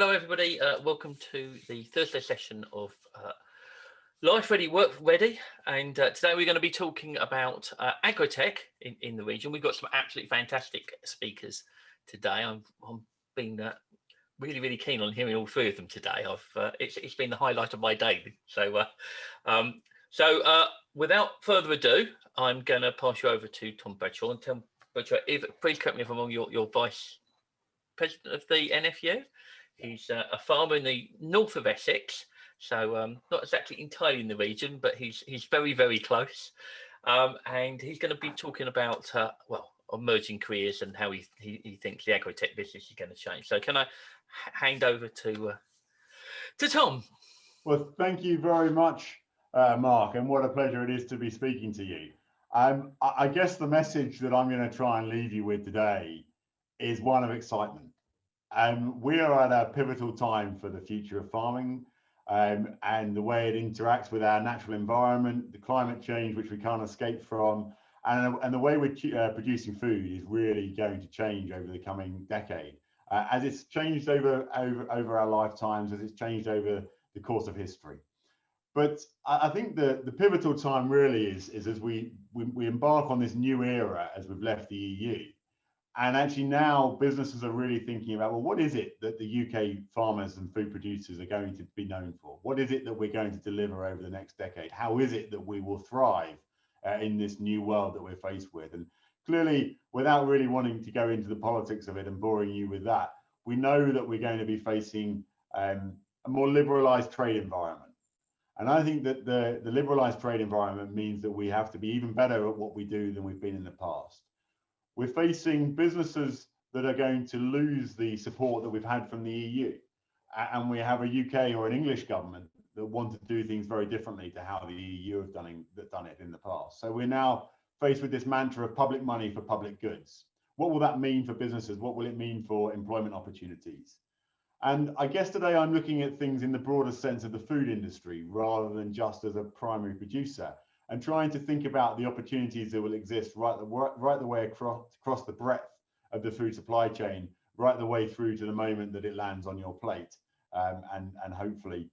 Hello, everybody. Welcome to the Thursday session of Life Ready, Work Ready. And today we're going to be talking about agritech in the region. We've got some absolutely fantastic speakers today. I'm being really keen on hearing all three of them today. It's been the highlight of my day. So without further ado, I'm going to pass you over to Tom Bradshaw. And Tom Bradshaw, please correct me if I'm wrong, your vice president of the NFU. He's a farmer in the north of Essex, so not exactly entirely in the region, but he's very close. And he's going to be talking about emerging careers and how he thinks the agri-tech business is going to change. So can I hand over to Tom? Well, thank you very much, Mark, and what a pleasure it is to be speaking to you. I guess the message that I'm going to try and leave you with today is one of excitement. We are at a pivotal time for the future of farming and the way it interacts with our natural environment, the climate change, which we can't escape from, and the way we're producing food is really going to change over the coming decade, as it's changed over our lifetimes, as it's changed over the course of history. But I think the pivotal time really is as we embark on this new era as we've left the EU. And actually now businesses are really thinking about, well, what is it that the UK farmers and food producers are going to be known for? What is it that we're going to deliver over the next decade? How is it that we will thrive in this new world that we're faced with? And clearly, without really wanting to go into the politics of it and boring you with that, we know that we're going to be facing a more liberalised trade environment. And I think that the liberalised trade environment means that we have to be even better at what we do than we've been in the past. We're facing businesses that are going to lose the support that we've had from the EU. And we have a UK or an English government that want to do things very differently to how the EU have done it in the past. So we're now faced with this mantra of public money for public goods. What will that mean for businesses? What will it mean for employment opportunities? And I guess today I'm looking at things in the broader sense of the food industry rather than just as a primary producer, and trying to think about the opportunities that will exist right the way across the breadth of the food supply chain, right the way through to the moment that it lands on your plate, and hopefully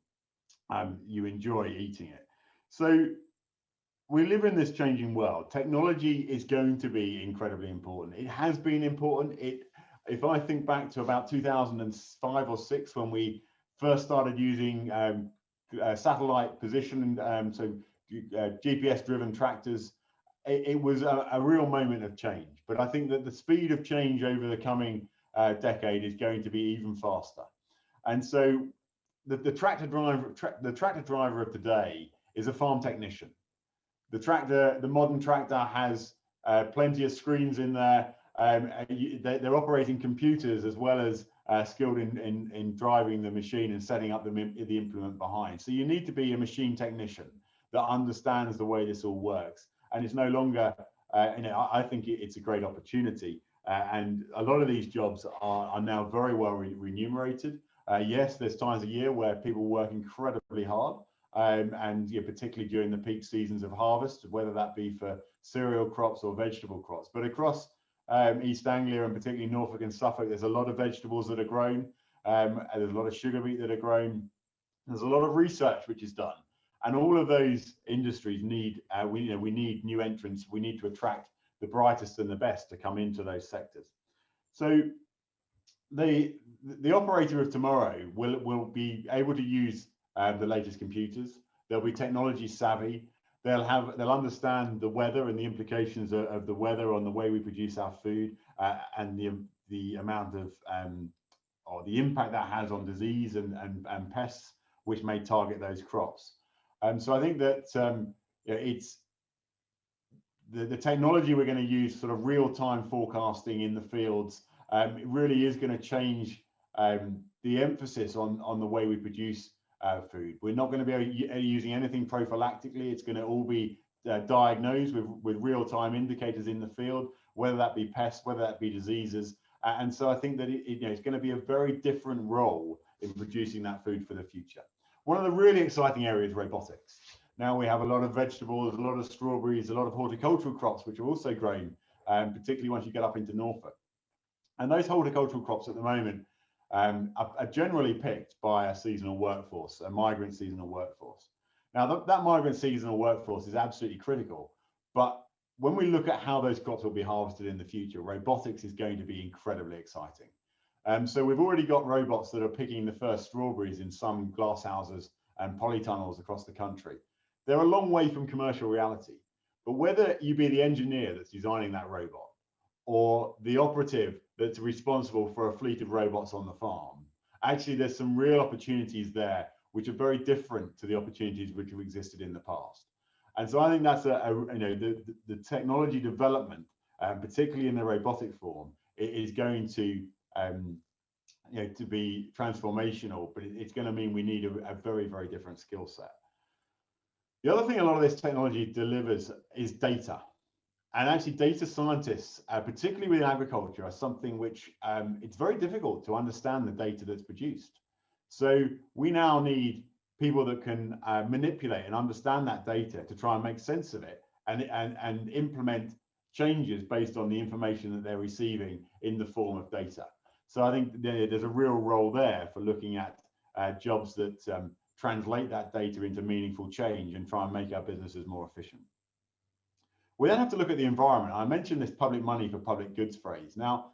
you enjoy eating it. So we live in this changing world. Technology is going to be incredibly important. It has been important. If I think back to about 2005 or 6, when we first started using satellite position, so GPS-driven tractors, it was a real moment of change. But I think that the speed of change over the coming decade is going to be even faster. And so the tractor driver of today is a farm technician. The modern tractor has plenty of screens in there. They're operating computers as well as skilled in driving the machine and setting up the implement behind. So you need to be a machine technician that understands the way this all works. And it's no longer, I think it's a great opportunity. And a lot of these jobs are now very well remunerated. Yes, there's times a year where people work incredibly hard, and particularly during the peak seasons of harvest, whether that be for cereal crops or vegetable crops. But across East Anglia and particularly Norfolk and Suffolk, there's a lot of vegetables that are grown. And there's a lot of sugar beet that are grown. There's a lot of research which is done. And all of those industries need, we need new entrants. We need to attract the brightest and the best to come into those sectors. So the operator of tomorrow will be able to use the latest computers. They'll be technology savvy. They'll understand the weather and the implications of the weather on the way we produce our food, and the amount of or the impact that has on disease and pests which may target those crops. So I think that it's the technology we're going to use, sort of real-time forecasting in the fields. It really is going to change the emphasis on the way we produce food. We're not going to be using anything prophylactically. It's going to all be diagnosed with real-time indicators in the field, whether that be pests, whether that be diseases. And so I think that it's going to be a very different role in producing that food for the future. One of the really exciting areas is robotics. Now we have a lot of vegetables, a lot of strawberries, a lot of horticultural crops, which are also grown, particularly once you get up into Norfolk. And those horticultural crops at the moment are generally picked by a seasonal workforce, a migrant seasonal workforce. Now, that migrant seasonal workforce is absolutely critical, but when we look at how those crops will be harvested in the future, robotics is going to be incredibly exciting. So we've already got robots that are picking the first strawberries in some glass houses and polytunnels across the country. They're a long way from commercial reality, but whether you be the engineer that's designing that robot or the operative that's responsible for a fleet of robots on the farm, actually there's some real opportunities there which are very different to the opportunities which have existed in the past. And so I think that's the technology development, particularly in the robotic form, is going to to be transformational, but it's going to mean we need a very, very different skill set. The other thing a lot of this technology delivers is data. And actually data scientists, particularly within agriculture, are something which it's very difficult to understand the data that's produced. So we now need people that can manipulate and understand that data to try and make sense of it and implement changes based on the information that they're receiving in the form of data. So I think there's a real role there for looking at jobs that translate that data into meaningful change and try and make our businesses more efficient. We then have to look at the environment. I mentioned this public money for public goods phrase. Now,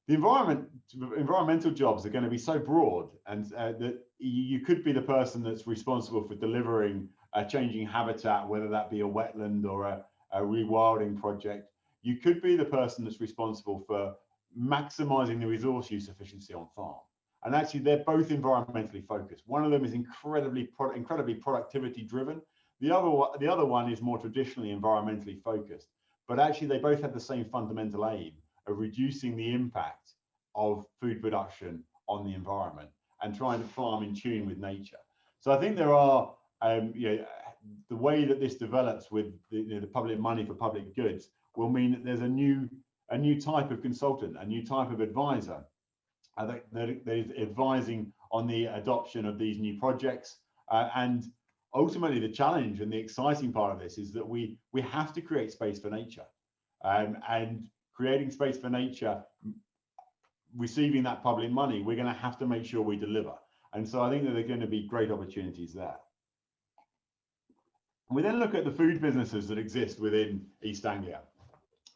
the environmental jobs are going to be so broad, and that you could be the person that's responsible for delivering a changing habitat, whether that be a wetland or a rewilding project. You could be the person that's responsible for maximizing the resource use efficiency on farm. And actually, they're both environmentally focused. One of them is incredibly productivity driven. The other one is more traditionally environmentally focused. But actually, they both have the same fundamental aim of reducing the impact of food production on the environment and trying to farm in tune with nature. So I think there are, the way that this develops with the public money for public goods will mean that there's a new type of consultant, a new type of advisor that is advising on the adoption of these new projects. And ultimately, the challenge and the exciting part of this is that we have to create space for nature, and creating space for nature, receiving that public money, we're going to have to make sure we deliver. And so I think that there are going to be great opportunities there. We then look at the food businesses that exist within East Anglia.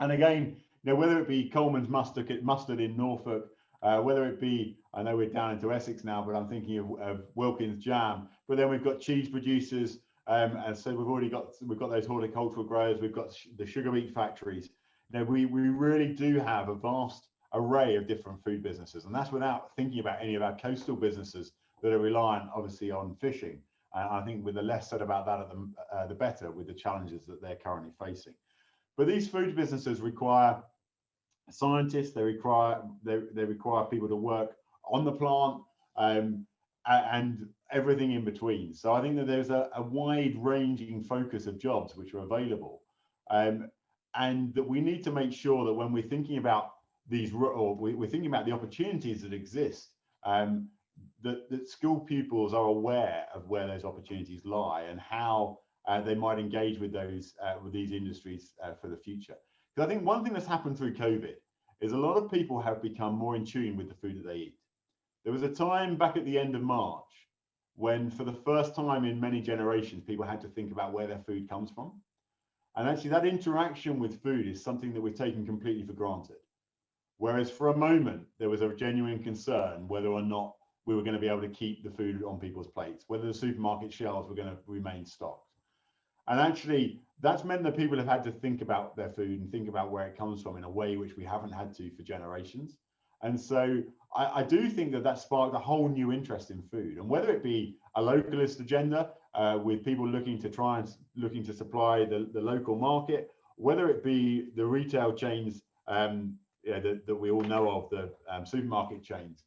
And again, whether it be Coleman's mustard in Norfolk, whether it be, I know we're down into Essex now, but I'm thinking of Wilkins jam, but then we've got cheese producers, and so we've got those horticultural growers, we've got the sugar beet factories. We really do have a vast array of different food businesses, and that's without thinking about any of our coastal businesses that are reliant obviously on fishing. And I think with the less said about that, the better, with the challenges that they're currently facing. But these food businesses require scientists, they require people to work on the plant, and everything in between. So I think that there's a wide ranging focus of jobs which are available, and that we need to make sure that when we're thinking about these, or we're thinking about the opportunities that exist, that school pupils are aware of where those opportunities lie and how they might engage with these industries for the future. Because I think one thing that's happened through COVID is a lot of people have become more in tune with the food that they eat. There was a time back at the end of March when, for the first time in many generations, people had to think about where their food comes from. And actually, that interaction with food is something that we've taken completely for granted. Whereas for a moment, there was a genuine concern whether or not we were going to be able to keep the food on people's plates, whether the supermarket shelves were going to remain stocked. And actually, that's meant that people have had to think about their food and think about where it comes from in a way which we haven't had to for generations. And so I do think that sparked a whole new interest in food. And whether it be a localist agenda with people looking to supply the local market, whether it be the retail chains that we all know of, the supermarket chains,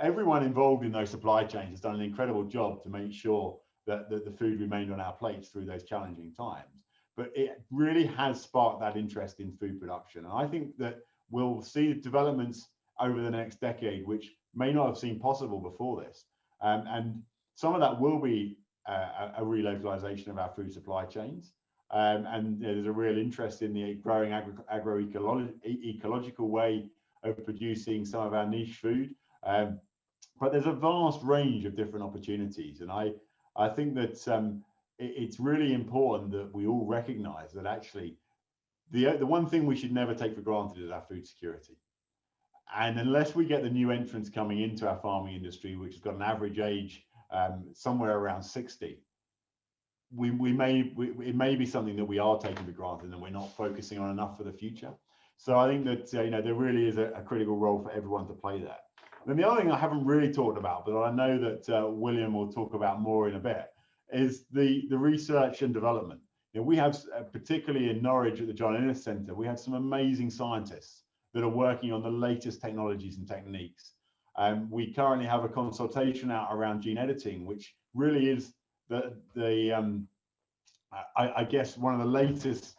everyone involved in those supply chains has done an incredible job to make sure that the food remained on our plates through those challenging times. But it really has sparked that interest in food production. And I think that we'll see developments over the next decade which may not have seemed possible before this. And some of that will be a relocalization of our food supply chains. And there's a real interest in the growing agroecological way of producing some of our niche food. but there's a vast range of different opportunities, and I think that it's really important that we all recognise that actually the one thing we should never take for granted is our food security. And unless we get the new entrants coming into our farming industry, which has got an average age somewhere around 60, it may be something that we are taking for granted and we're not focusing on enough for the future. So I think that there really is a critical role for everyone to play there. Then the other thing I haven't really talked about, but I know that William will talk about more in a bit, is the research and development. We have, particularly in Norwich at the John Innes Centre, we have some amazing scientists that are working on the latest technologies and techniques. We currently have a consultation out around gene editing, which really is I guess one of the latest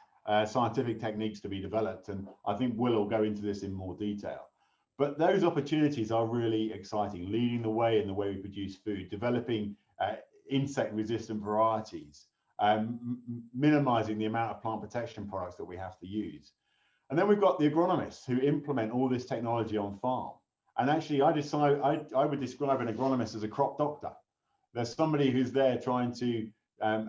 scientific techniques to be developed, and I think will go into this in more detail. But those opportunities are really exciting, leading the way in the way we produce food, developing insect-resistant varieties, minimizing the amount of plant protection products that we have to use. And then we've got the agronomists who implement all this technology on farm. And actually, I would describe an agronomist as a crop doctor. There's somebody who's there trying to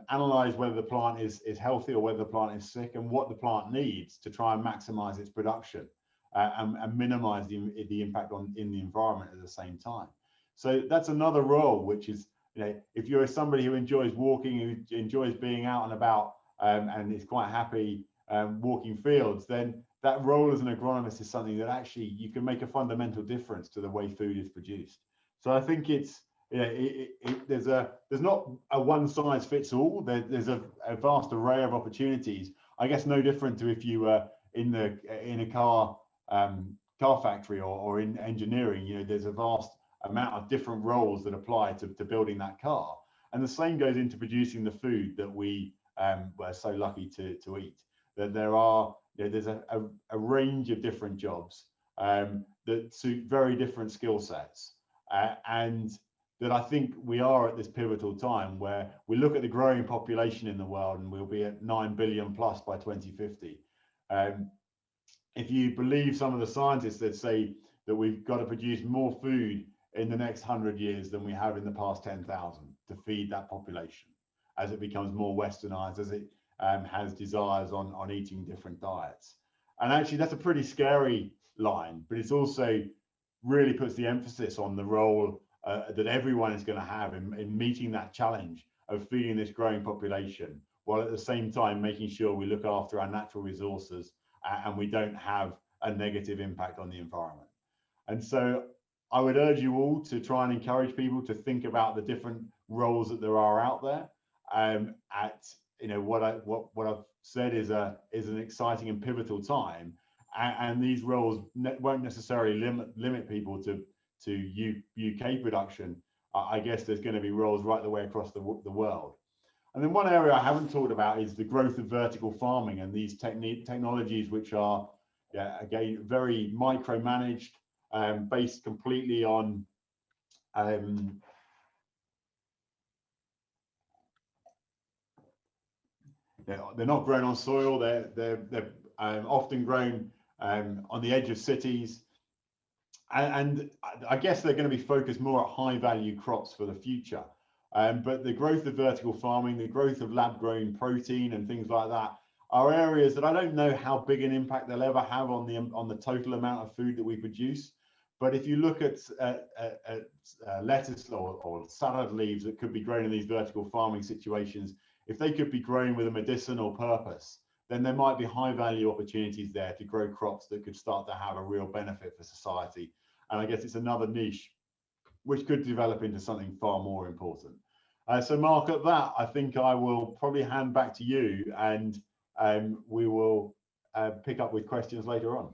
analyze whether the plant is healthy or whether the plant is sick, and what the plant needs to try and maximize its production and minimize the impact in the environment at the same time. So that's another role, which is, if you're somebody who enjoys walking, who enjoys being out and about, and is quite happy walking fields, then that role as an agronomist is something that actually you can make a fundamental difference to the way food is produced. So I think it's there's not a one size fits all. There's a vast array of opportunities. I guess no different to if you were in a car factory or in engineering. There's a vast amount of different roles that apply to building that car, and the same goes into producing the food that we were so lucky to eat. That there's a range of different jobs that suit very different skill sets, and that I think we are at this pivotal time where we look at the growing population in the world, and we'll be at 9 billion plus by 2050. If you believe some of the scientists that say that we've got to produce more food in the next 100 years than we have in the past 10,000 to feed that population, as it becomes more westernized, as it has desires on eating different diets. And actually that's a pretty scary line, but it's also really puts the emphasis on the role that everyone is going to have in meeting that challenge of feeding this growing population, while at the same time making sure we look after our natural resources and we don't have a negative impact on the environment. And so I would urge you all to try and encourage people to think about the different roles that there are out there. What I've said is an exciting and pivotal time, and these roles won't necessarily limit people to UK production. I guess there's going to be roles right the way across the world. And then one area I haven't talked about is the growth of vertical farming and these technologies which are, again, very micromanaged, based completely on they're not grown on soil. They're often grown on the edge of cities, and I guess they're going to be focused more at high value crops for the future. But the growth of vertical farming, the growth of lab grown protein and things like that are areas that I don't know how big an impact they'll ever have on the total amount of food that we produce. But if you look at lettuce or salad leaves that could be grown in these vertical farming situations, if they could be grown with a medicinal purpose, then there might be high value opportunities there to grow crops that could start to have a real benefit for society. And I guess it's another niche which could develop into something far more important. So Mark, at that, I think I will probably hand back to you, and we will pick up with questions later on.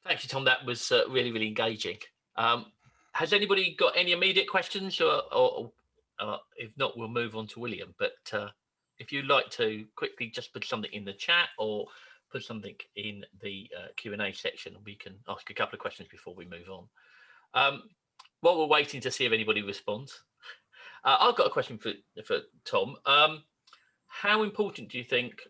Thank you, Tom. That was really, really engaging. Has anybody got any immediate questions, or if not, we'll move on to William. But if you'd like to quickly just put something in the chat or put something in the Q&A section, we can ask a couple of questions before we move on. While we're waiting to see if anybody responds, I've got a question for Tom. How important do you think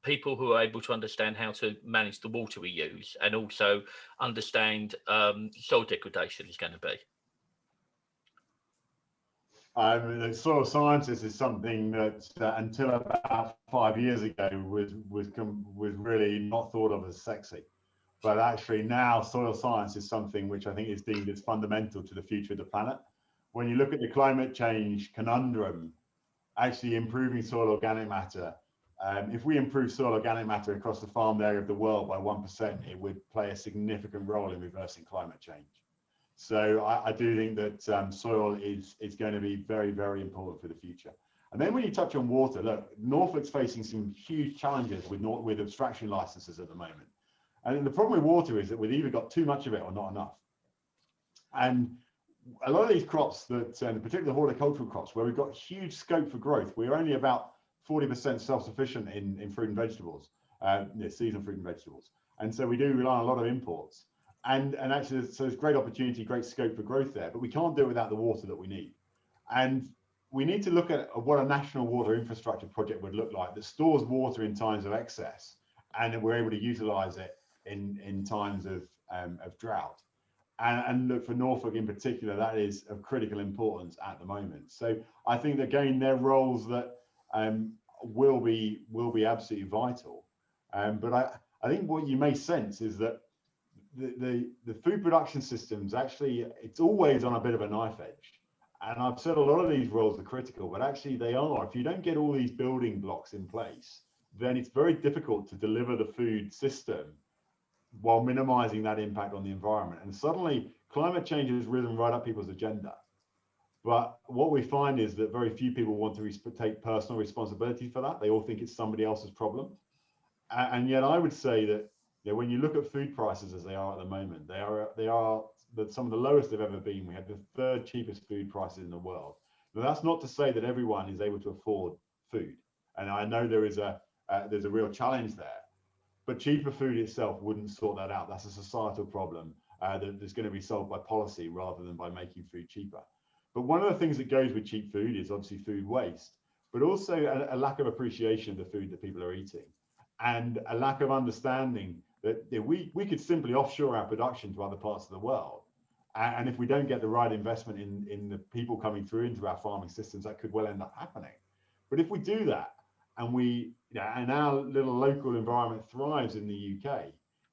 people who are able to understand how to manage the water we use and also understand soil degradation is going to be? The soil sciences is something that until about 5 years ago was really not thought of as sexy. But actually now soil science is something which I think is deemed as fundamental to the future of the planet. When you look at the climate change conundrum, actually improving soil organic matter, if we improve soil organic matter across the farmed area of the world by 1%, it would play a significant role in reversing climate change. So I do think that soil is going to be very, very important for the future. And then when you touch on water, look, Norfolk's facing some huge challenges with abstraction licenses at the moment. And the problem with water is that we've either got too much of it or not enough. And a lot of these crops, particularly horticultural crops, where we've got huge scope for growth, we're only about 40% self-sufficient in fruit and vegetables, seasonal fruit and vegetables. And so we do rely on a lot of imports. And actually, so there's great opportunity, great scope for growth there, but we can't do it without the water that we need. And we need to look at what a national water infrastructure project would look like that stores water in times of excess, and that we're able to utilize it in times of drought. And look, for Norfolk in particular, that is of critical importance at the moment. So I think, again, they're roles that will be absolutely vital. But I think what you may sense is that the food production systems, actually, it's always on a bit of a knife edge. And I've said a lot of these roles are critical, but actually they are. If you don't get all these building blocks in place, then it's very difficult to deliver the food system while minimizing that impact on the environment. And suddenly climate change has risen right up people's agenda. But what we find is that very few people want to take personal responsibility for that. They all think it's somebody else's problem. And yet I would say that, when you look at food prices as they are at the moment, they are some of the lowest they've ever been. We have the third cheapest food prices in the world. Now, that's not to say that everyone is able to afford food. And I know there's a real challenge there. But cheaper food itself wouldn't sort that out. That's a societal problem that's going to be solved by policy rather than by making food cheaper. But one of the things that goes with cheap food is obviously food waste, but also a lack of appreciation of the food that people are eating, and a lack of understanding that we could simply offshore our production to other parts of the world. And if we don't get the right investment in the people coming through into our farming systems, that could well end up happening. But if we do that, and our little local environment thrives in the UK,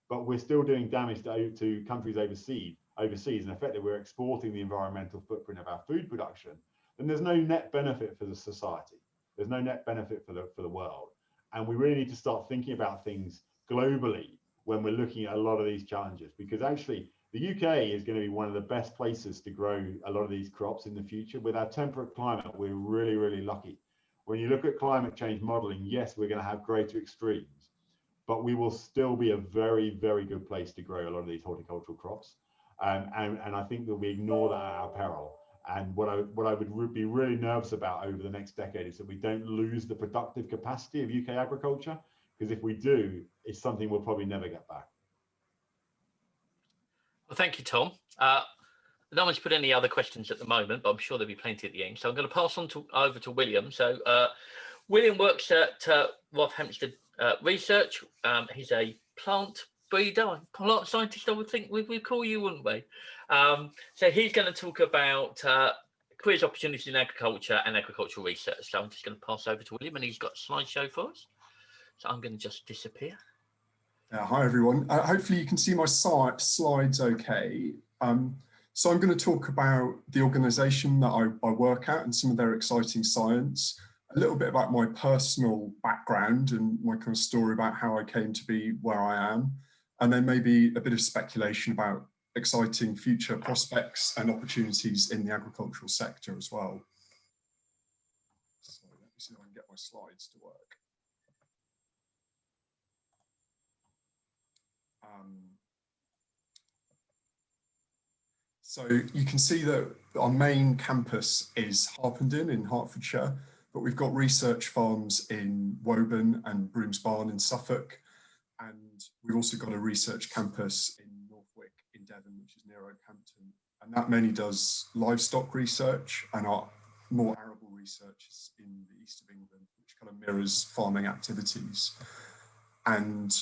but we're still doing damage to countries overseas, and effectively we're exporting the environmental footprint of our food production, then there's no net benefit for the society. There's no net benefit for the world. And we really need to start thinking about things globally when we're looking at a lot of these challenges, because actually the UK is going to be one of the best places to grow a lot of these crops in the future. With our temperate climate, we're really, really lucky. When you look at climate change modeling, yes, we're going to have greater extremes, but we will still be a very, very good place to grow a lot of these horticultural crops. And I think that we ignore that at our peril. And what I would be really nervous about over the next decade is that we don't lose the productive capacity of UK agriculture, because if we do, it's something we'll probably never get back. Well, thank you, Tom. No one's put any other questions at the moment, but I'm sure there'll be plenty at the end. So I'm going to pass on over to William. So William works at Rothamsted Research. He's a plant breeder, plant scientist, I would think we'd call you, wouldn't we? So he's going to talk about careers opportunities in agriculture and agricultural research. So I'm just going to pass over to William, and he's got a slideshow for us. So I'm going to just disappear. Hi, everyone. Hopefully you can see my slides okay. So I'm going to talk about the organisation that I work at and some of their exciting science, a little bit about my personal background and my kind of story about how I came to be where I am, and then maybe a bit of speculation about exciting future prospects and opportunities in the agricultural sector as well. So let me see if I can get my slides to work. So you can see that our main campus is Harpenden in Hertfordshire, but we've got research farms in Woburn and Broomsbarn in Suffolk. And we've also got a research campus in Northwick in Devon, which is near Oakhampton. And that mainly does livestock research, and our more arable research is in the east of England, which kind of mirrors farming activities. and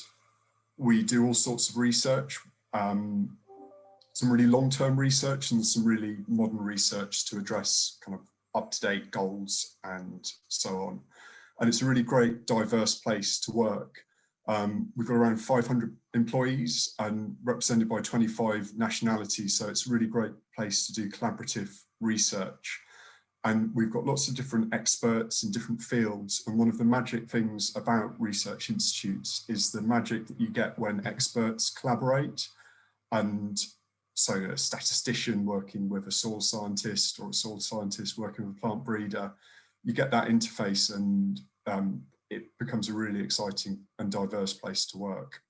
we do all sorts of research, some really long-term research and some really modern research to address kind of up-to-date goals and so on. And it's a really great, diverse place to work. We've got around 500 employees and represented by 25 nationalities. So it's a really great place to do collaborative research. And we've got lots of different experts in different fields. And one of the magic things about research institutes is the magic that you get when experts collaborate. And so a statistician working with a soil scientist or a soil scientist working with a plant breeder, you get that interface, and it becomes a really exciting and diverse place to work.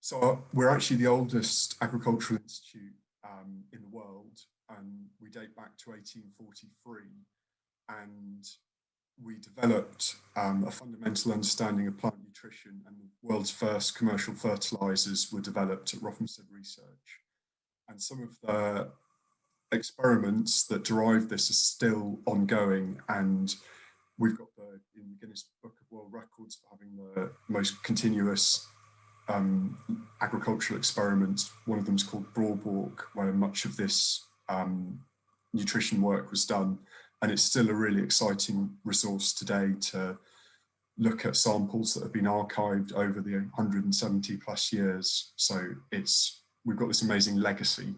So we're actually the oldest agricultural institute in the world, and we date back to 1843, and we developed a fundamental understanding of plant nutrition, and the world's first commercial fertilizers were developed at Rothamsted Research. And some of the experiments that derive this are still ongoing, and we've got in the Guinness Book of World Records for having the most continuous agricultural experiments. One of them is called Broadwalk, where much of this nutrition work was done. And it's still a really exciting resource today to look at samples that have been archived over the 170 plus years. So we've got this amazing legacy.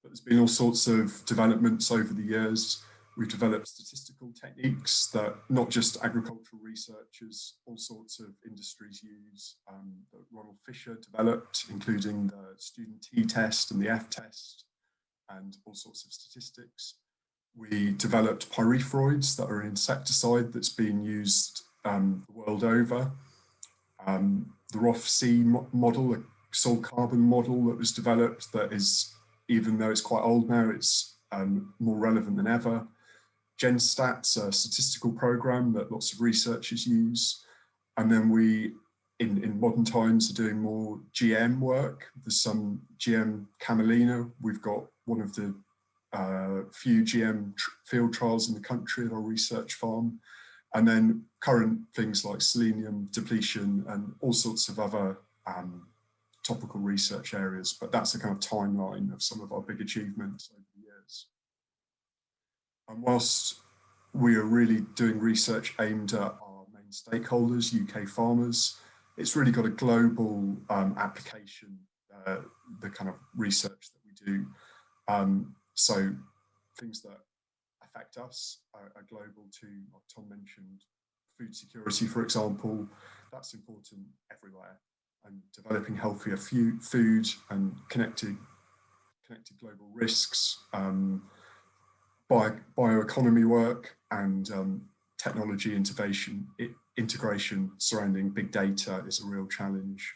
But there's been all sorts of developments over the years. We've developed statistical techniques that not just agricultural researchers, all sorts of industries use, that Ronald Fisher developed, including the student t-test and the f-test, and all sorts of statistics. We developed pyrethroids that are an insecticide that's been used the world over. The ROF-C model, a soil carbon model that was developed that is, even though it's quite old now, it's more relevant than ever. GenStat's a statistical program that lots of researchers use. And then we, in modern times, are doing more GM work. There's some GM camelina. We've got one of the few GM field trials in the country at our research farm. And then current things like selenium depletion and all sorts of other topical research areas. But that's a kind of timeline of some of our big achievements over the years. And whilst we are really doing research aimed at our main stakeholders, UK farmers, it's really got a global application, the kind of research that we do. So things that affect us are global too, like Tom mentioned, food security, for example, that's important everywhere. And developing healthier food and connected global risks, bioeconomy work, and technology integration surrounding big data is a real challenge.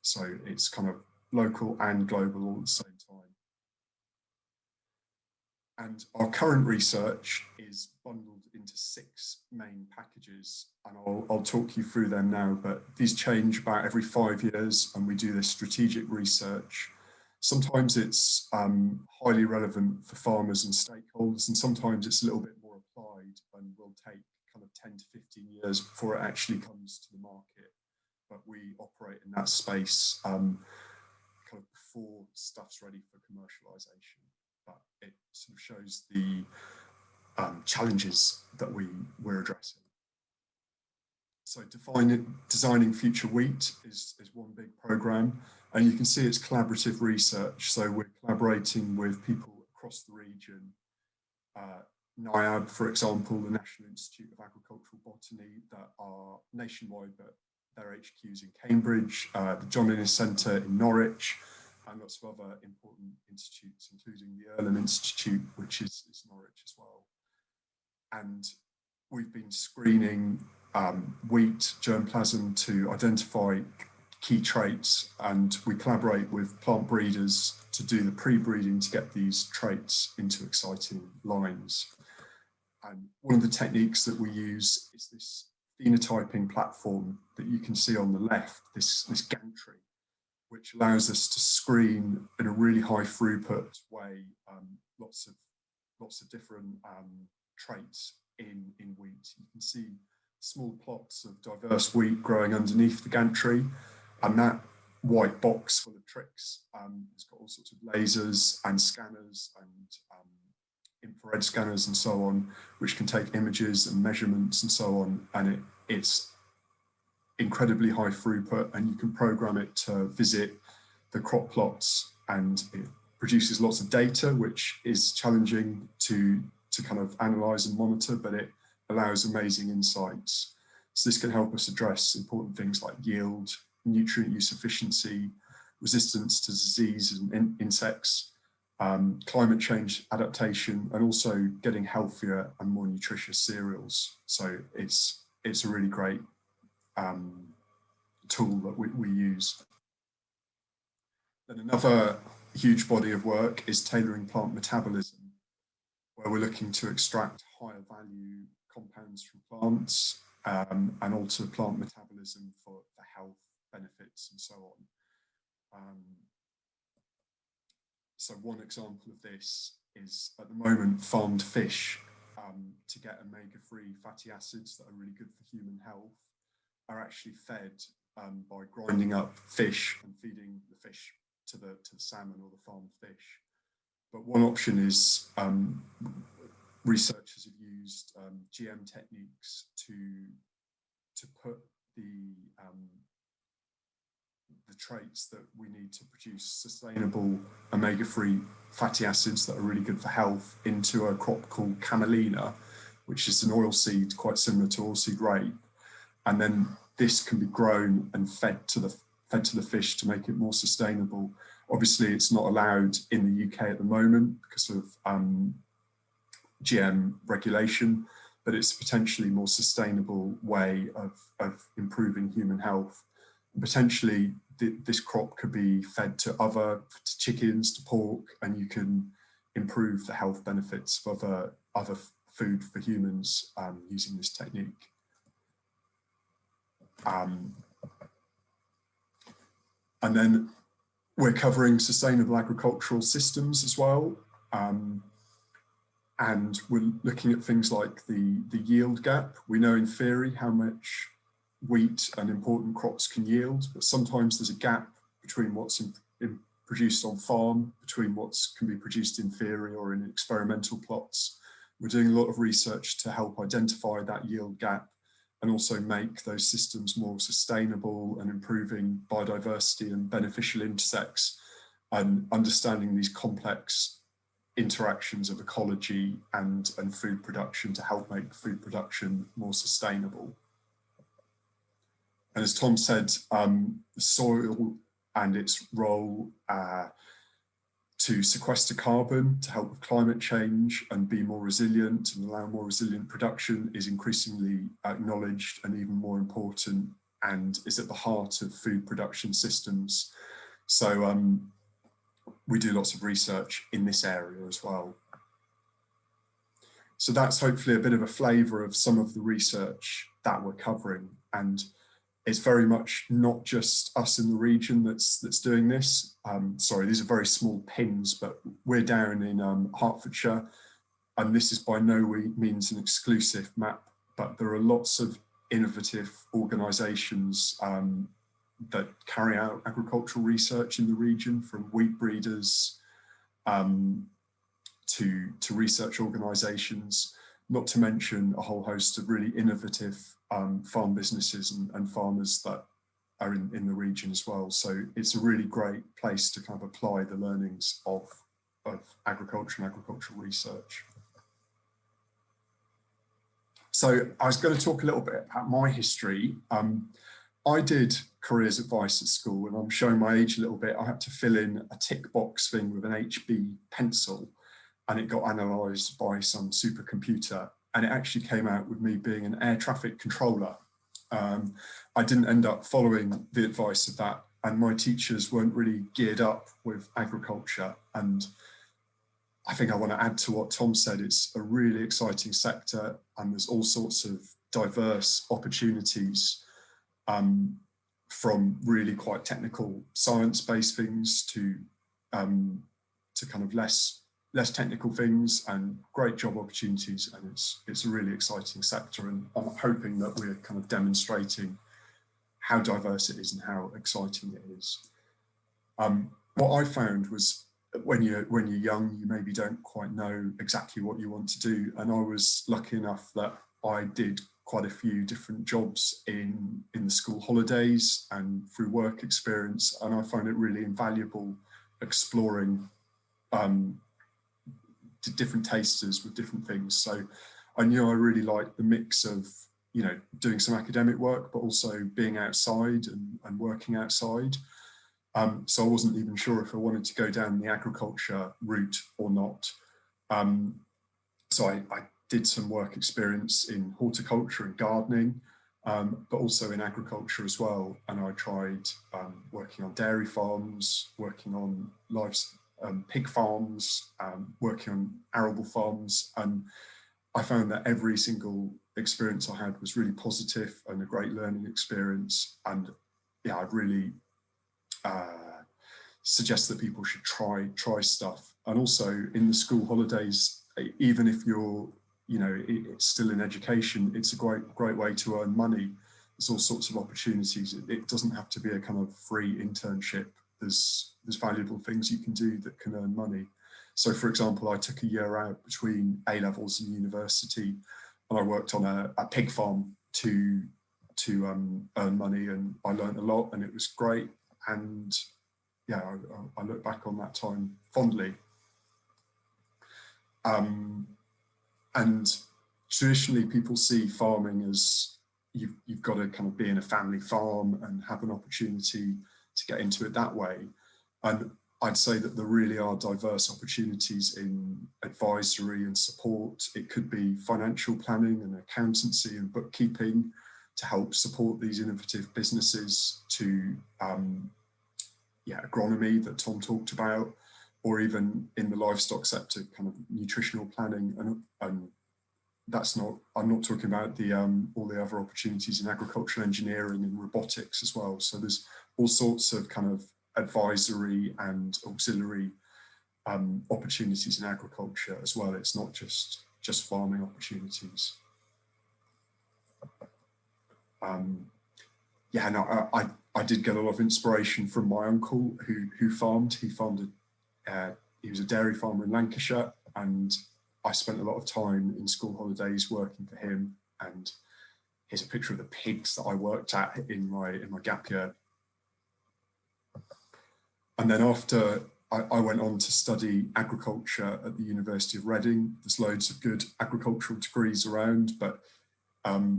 So it's kind of local and global all at the same time. And our current research is bundled into 6 main packages, and I'll talk you through them now, but these change about every 5 years, and we do this strategic research. Sometimes it's highly relevant for farmers and stakeholders, and sometimes it's a little bit more applied and will take kind of 10 to 15 years before it actually comes to the market. But we operate in that space kind of before stuff's ready for commercialization. But it sort of shows the challenges that we're addressing. So designing future wheat is one big program, and you can see it's collaborative research. So we're collaborating with people across the region. NIAB, for example, the National Institute of Agricultural Botany, that are nationwide, but their HQs in Cambridge, the John Innes Centre in Norwich, and lots of other important institutes, including the Earlham Institute, which is Norwich as well. And we've been screening wheat germplasm to identify key traits, and we collaborate with plant breeders to do the pre-breeding to get these traits into exciting lines. And one of the techniques that we use is this phenotyping platform that you can see on the left, this gantry, which allows us to screen in a really high throughput way lots of different traits in wheat. You can see small plots of diverse wheat growing underneath the gantry, and that white box full of tricks has got all sorts of lasers and scanners and infrared scanners and so on, which can take images and measurements and so on, and it's incredibly high throughput, and you can program it to visit the crop plots, and it produces lots of data, which is challenging to kind of analyze and monitor, but it allows amazing insights. So this can help us address important things like yield, nutrient use efficiency, resistance to disease and insects, climate change adaptation, and also getting healthier and more nutritious cereals. So it's a really great tool that we use. Then another huge body of work is tailoring plant metabolism, where we're looking to extract higher value compounds from plants and alter plant metabolism for health benefits and so on. So one example of this is, at the moment, farmed fish to get omega-3 fatty acids that are really good for human health are actually fed by grinding up fish and feeding the fish to the salmon or the farmed fish. But one option is researchers have used GM techniques to put the traits that we need to produce sustainable omega-3 fatty acids that are really good for health into a crop called camelina, which is an oilseed quite similar to oilseed rape. And then this can be grown and fed to the fish to make it more sustainable. Obviously, it's not allowed in the UK at the moment because of GM regulation, but it's a potentially more sustainable way of improving human health. Potentially, this crop could be fed to chickens, to pork, and you can improve the health benefits of other food for humans using this technique. And then we're covering sustainable agricultural systems as well. And we're looking at things like the yield gap. We know in theory how much wheat and important crops can yield, but sometimes there's a gap between what's produced on farm, between what can be produced in theory or in experimental plots. We're doing a lot of research to help identify that yield gap and also make those systems more sustainable and improving biodiversity and beneficial insects, and understanding these complex interactions of ecology and food production to help make food production more sustainable. And as Tom said, the soil and its role to sequester carbon, to help with climate change and be more resilient and allow more resilient production is increasingly acknowledged and even more important, and is at the heart of food production systems. So we do lots of research in this area as well. So that's hopefully a bit of a flavour of some of the research that we're covering, and it's very much not just us in the region that's doing this. Sorry, these are very small pins, but we're down in Hertfordshire, and this is by no means an exclusive map, but there are lots of innovative organisations that carry out agricultural research in the region, from wheat breeders to research organisations, not to mention a whole host of really innovative farm businesses and farmers that are in the region as well. So it's a really great place to kind of apply the learnings of agriculture and agricultural research. So I was going to talk a little bit about my history. I did careers advice at school, and I'm showing my age a little bit. I had to fill in a tick box thing with an HB pencil, and it got analysed by some supercomputer, and it actually came out with me being an air traffic controller. I didn't end up following the advice of that, and my teachers weren't really geared up with agriculture. And I think I want to add to what Tom said. It's a really exciting sector, and there's all sorts of diverse opportunities, from really quite technical science-based things to kind of less less technical things and great job opportunities, and it's a really exciting sector, and I'm hoping that we're kind of demonstrating how diverse it is and how exciting it is. What I found was when you're young, you maybe don't quite know exactly what you want to do, and I was lucky enough that I did quite a few different jobs in the school holidays and through work experience, and I found it really invaluable exploring different tasters with different things. So I knew I really liked the mix of, you know, doing some academic work, but also being outside and working outside. So I wasn't even sure if I wanted to go down the agriculture route or not. So I did some work experience in horticulture and gardening, but also in agriculture as well. And I tried working on dairy farms, working on pig farms, working on arable farms. And I found that every single experience I had was really positive and a great learning experience. And yeah, I'd really suggest that people should try stuff. And also in the school holidays, even if you're, you know, it's still in education, it's a great way to earn money. There's all sorts of opportunities. It doesn't have to be a kind of free internship. There's valuable things you can do that can earn money. So for example, I took a year out between A-levels and university, and I worked on a pig farm to earn money, and I learned a lot, and it was great. And yeah, I look back on that time fondly. And traditionally people see farming as you've got to kind of be in a family farm and have an opportunity to get into it that way. And I'd say that there really are diverse opportunities in advisory and support. It could be financial planning and accountancy and bookkeeping to help support these innovative businesses, to agronomy that Tom talked about, or even in the livestock sector, kind of nutritional planning. And that's not, I'm not talking about the all the other opportunities in agricultural engineering and robotics as well. So there's all sorts of kind of advisory and auxiliary opportunities in agriculture as well. It's not just farming opportunities. Yeah, no, I did get a lot of inspiration from my uncle who farmed. He farmed he was a dairy farmer in Lancashire, and I spent a lot of time in school holidays working for him. And here's a picture of the pigs that I worked at in my gap year. And then after I went on to study agriculture at the University of Reading. There's loads of good agricultural degrees around, but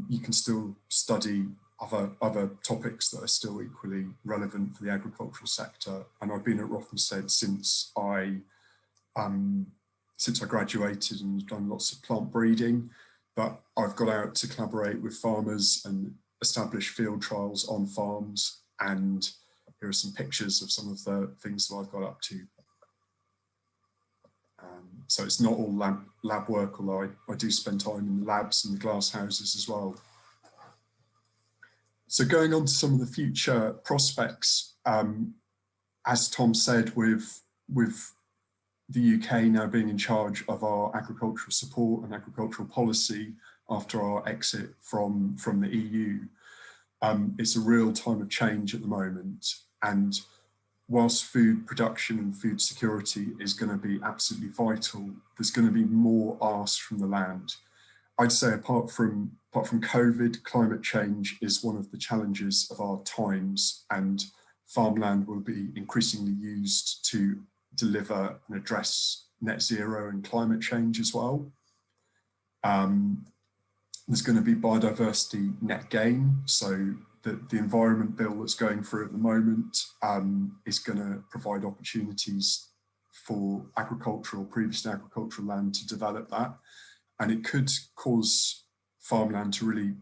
you can still study other topics that are still equally relevant for the agricultural sector. And I've been at Rothamsted since I graduated and done lots of plant breeding, but I've got out to collaborate with farmers and establish field trials on farms. And here are some pictures of some of the things that I've got up to. So it's not all lab work, although I do spend time in the labs and the glass houses as well. So going on to some of the future prospects, as Tom said, with the UK now being in charge of our agricultural support and agricultural policy after our exit from the EU, it's a real time of change at the moment. And whilst food production and food security is going to be absolutely vital, there's going to be more asked from the land. I'd say apart from COVID, climate change is one of the challenges of our times, and farmland will be increasingly used to deliver and address net zero and climate change as well. There's going to be biodiversity net gain. So the environment bill that's going through at the moment is going to provide opportunities for agricultural, previously agricultural land to develop that. And it could cause farmland to really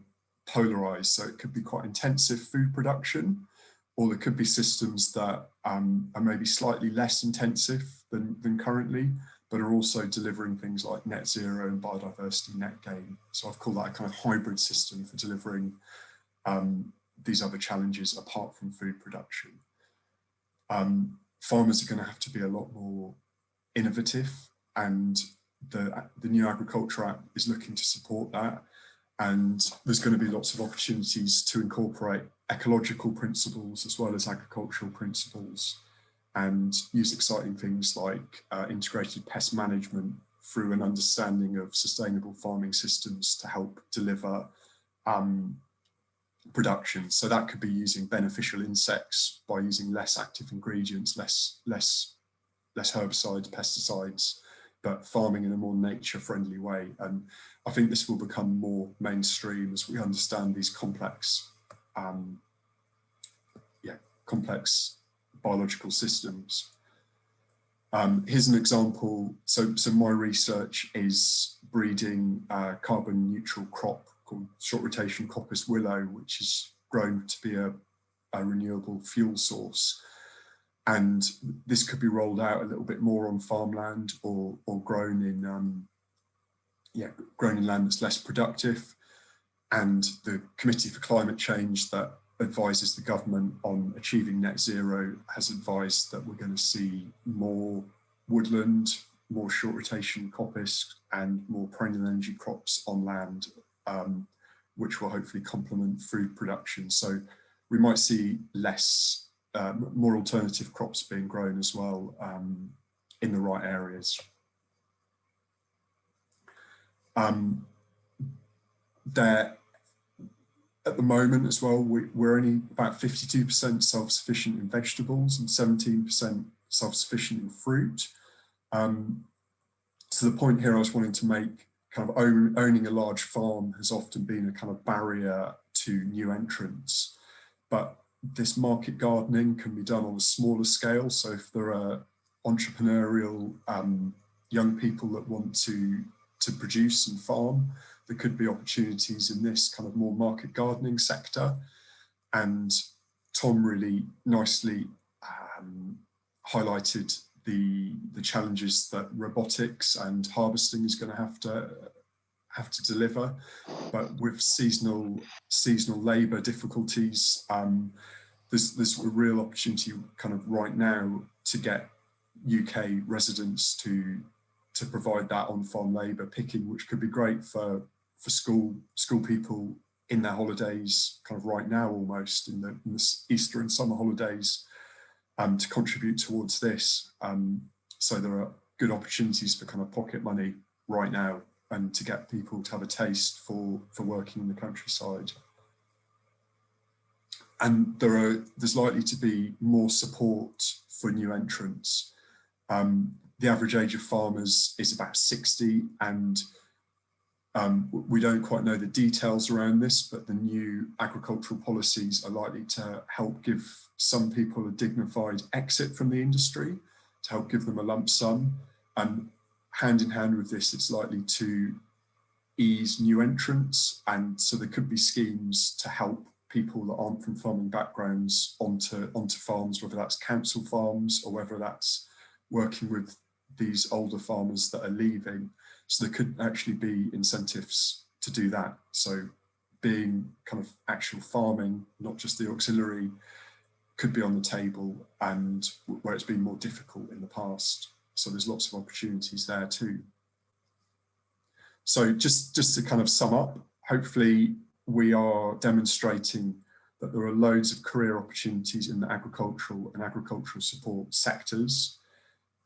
polarize. So it could be quite intensive food production, or there could be systems that are maybe slightly less intensive than currently, but are also delivering things like net zero and biodiversity net gain. So I've called that a kind of hybrid system for delivering these other challenges apart from food production. Farmers are going to have to be a lot more innovative and the new Agriculture Act is looking to support that. And there's going to be lots of opportunities to incorporate ecological principles as well as agricultural principles, and use exciting things like integrated pest management through an understanding of sustainable farming systems to help deliver production. So that could be using beneficial insects by using less active ingredients, less herbicides, pesticides, but farming in a more nature-friendly way. And I think this will become more mainstream as we understand these complex biological systems. Here's an example. So my research is breeding a carbon neutral crop called short rotation coppice willow, which is grown to be a renewable fuel source. And this could be rolled out a little bit more on farmland or grown in land that's less productive. And the Committee for Climate Change that advises the government on achieving net zero has advised that we're going to see more woodland, more short rotation coppice, and more perennial energy crops on land, which will hopefully complement food production. So we might see more alternative crops being grown as well in the right areas. At the moment as well, we're only about 52% self-sufficient in vegetables and 17% self-sufficient in fruit. So the point here I was wanting to make, kind of owning a large farm has often been a kind of barrier to new entrants, but this market gardening can be done on a smaller scale. So if there are entrepreneurial young people that want to produce and farm, there could be opportunities in this kind of more market gardening sector. And Tom really nicely highlighted the challenges that robotics and harvesting is going to have to deliver, but with seasonal labour difficulties, there's a real opportunity kind of right now to get UK residents to provide that on-farm labour picking, which could be great for school people in their holidays, kind of right now almost in the Easter and summer holidays, to contribute towards this. So there are good opportunities for kind of pocket money right now, and to get people to have a taste for working in the countryside. And there's likely to be more support for new entrants. The average age of farmers is about 60, and we don't quite know the details around this, but the new agricultural policies are likely to help give some people a dignified exit from the industry, to help give them a lump sum. And hand in hand with this, it's likely to ease new entrants. And so there could be schemes to help people that aren't from farming backgrounds onto farms, whether that's council farms or whether that's working with these older farmers that are leaving. So there could actually be incentives to do that. So being kind of actual farming, not just the auxiliary, could be on the table, and where it's been more difficult in the past. So there's lots of opportunities there too. So just to kind of sum up, hopefully we are demonstrating that there are loads of career opportunities in the agricultural and agricultural support sectors,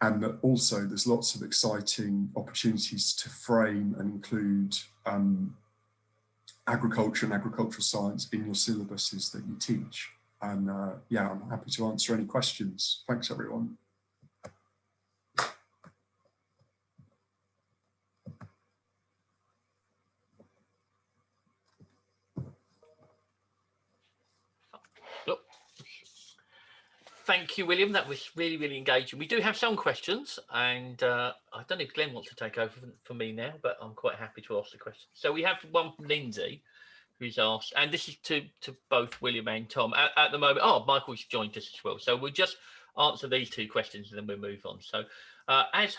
and that also there's lots of exciting opportunities to frame and include agriculture and agricultural science in your syllabuses that you teach. And yeah, I'm happy to answer any questions. Thanks, everyone. Thank you, William. That was really, really engaging. We do have some questions, and I don't know if Glenn wants to take over for me now, but I'm quite happy to ask the question. So we have one from Lindsay, who's asked, and this is to both William and Tom at the moment. Oh, Michael's joined us as well. So we'll just answer these two questions and then we'll move on. So as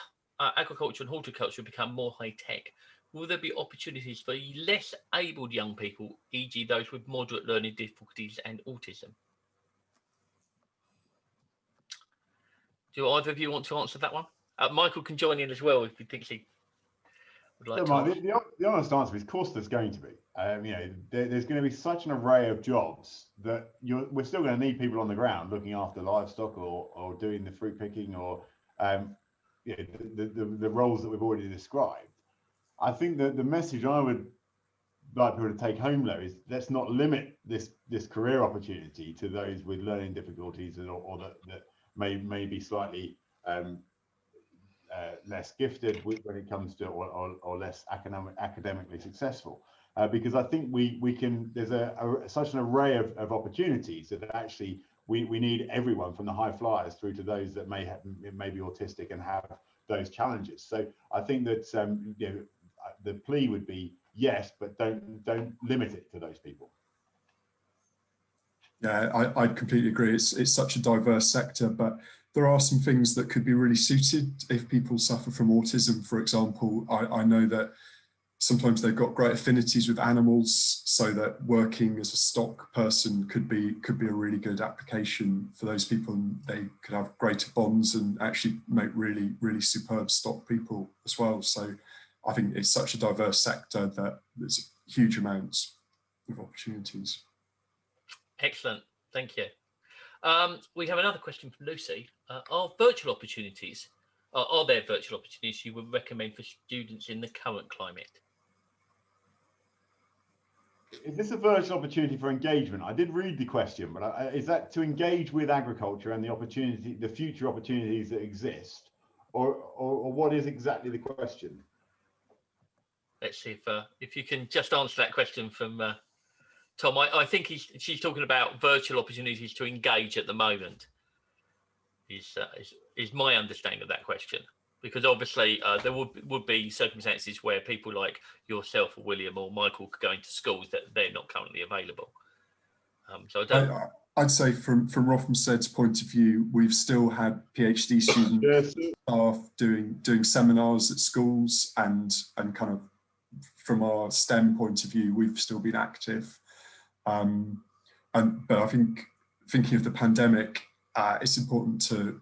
agriculture and horticulture become more high tech, will there be opportunities for less abled young people, e.g. those with moderate learning difficulties and autism? Do either of you want to answer that one? Michael can join in as well if he thinks he would like Look, to. Mark, the honest answer is, of course, there's going to be. You know, there's going to be such an array of jobs that we're still going to need people on the ground looking after livestock or doing the fruit picking or you know, the roles that we've already described. I think that the message I would like people to take home though is, let's not limit this career opportunity to those with learning difficulties or that may be slightly less gifted when it comes to or less academically successful, because I think we can, there's such an array of opportunities that actually we need everyone from the high flyers through to those that may be autistic and have those challenges. So I think that you know, the plea would be yes, but don't limit it to those people. Yeah, I completely agree. It's such a diverse sector, but there are some things that could be really suited if people suffer from autism, for example. I know that sometimes they've got great affinities with animals, so that working as a stock person could be a really good application for those people, and they could have greater bonds and actually make really, really superb stock people as well. So I think it's such a diverse sector that there's huge amounts of opportunities. Excellent, thank you. We have another question from Lucy. Are there virtual opportunities you would recommend for students in the current climate? Is this a virtual opportunity for engagement? I did read the question, but is that to engage with agriculture and the future opportunities that exist, or what is exactly the question? Let's see if you can just answer that question from Tom. I think she's talking about virtual opportunities to engage at the moment. Is my understanding of that question, because obviously there would be circumstances where people like yourself or William or Michael could go into schools that they're not currently available. So I'd say from Rothamsted's point of view, we've still had PhD students, staff doing seminars at schools, and kind of from our STEM point of view, we've still been active. But I think, thinking of the pandemic, it's important to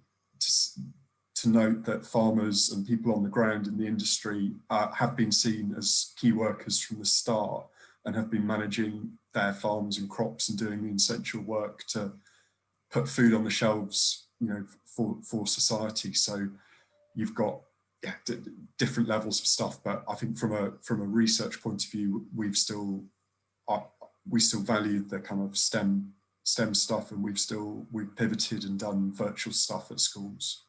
note that farmers and people on the ground in the industry have been seen as key workers from the start, and have been managing their farms and crops and doing the essential work to put food on the shelves, you know, for society. So you've got different levels of stuff, but I think from a research point of view, we still value the kind of STEM stuff, and we've pivoted and done virtual stuff at schools.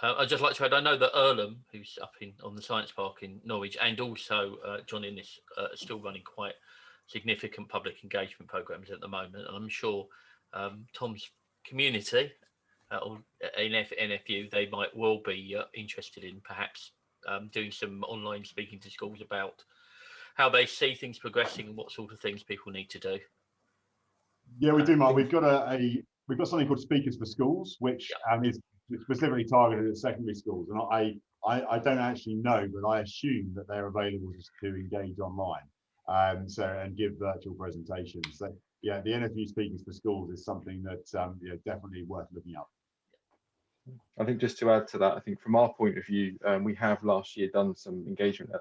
I'd just like to add, I know that Earlham, who's up on the Science Park in Norwich, and also John Innes are still running quite significant public engagement programs at the moment. And I'm sure Tom's community or NFU, they might well be interested in perhaps doing some online speaking to schools about how they see things progressing and what sort of things people need to do. Yeah, we do, Mark. We've got something called Speakers for Schools, which is specifically targeted at secondary schools. And I don't actually know, but I assume that they're available to engage online, and give virtual presentations. So yeah, the NFU Speakers for Schools is something that definitely worth looking up. I think just to add to that, I think from our point of view, we have last year done some engagement,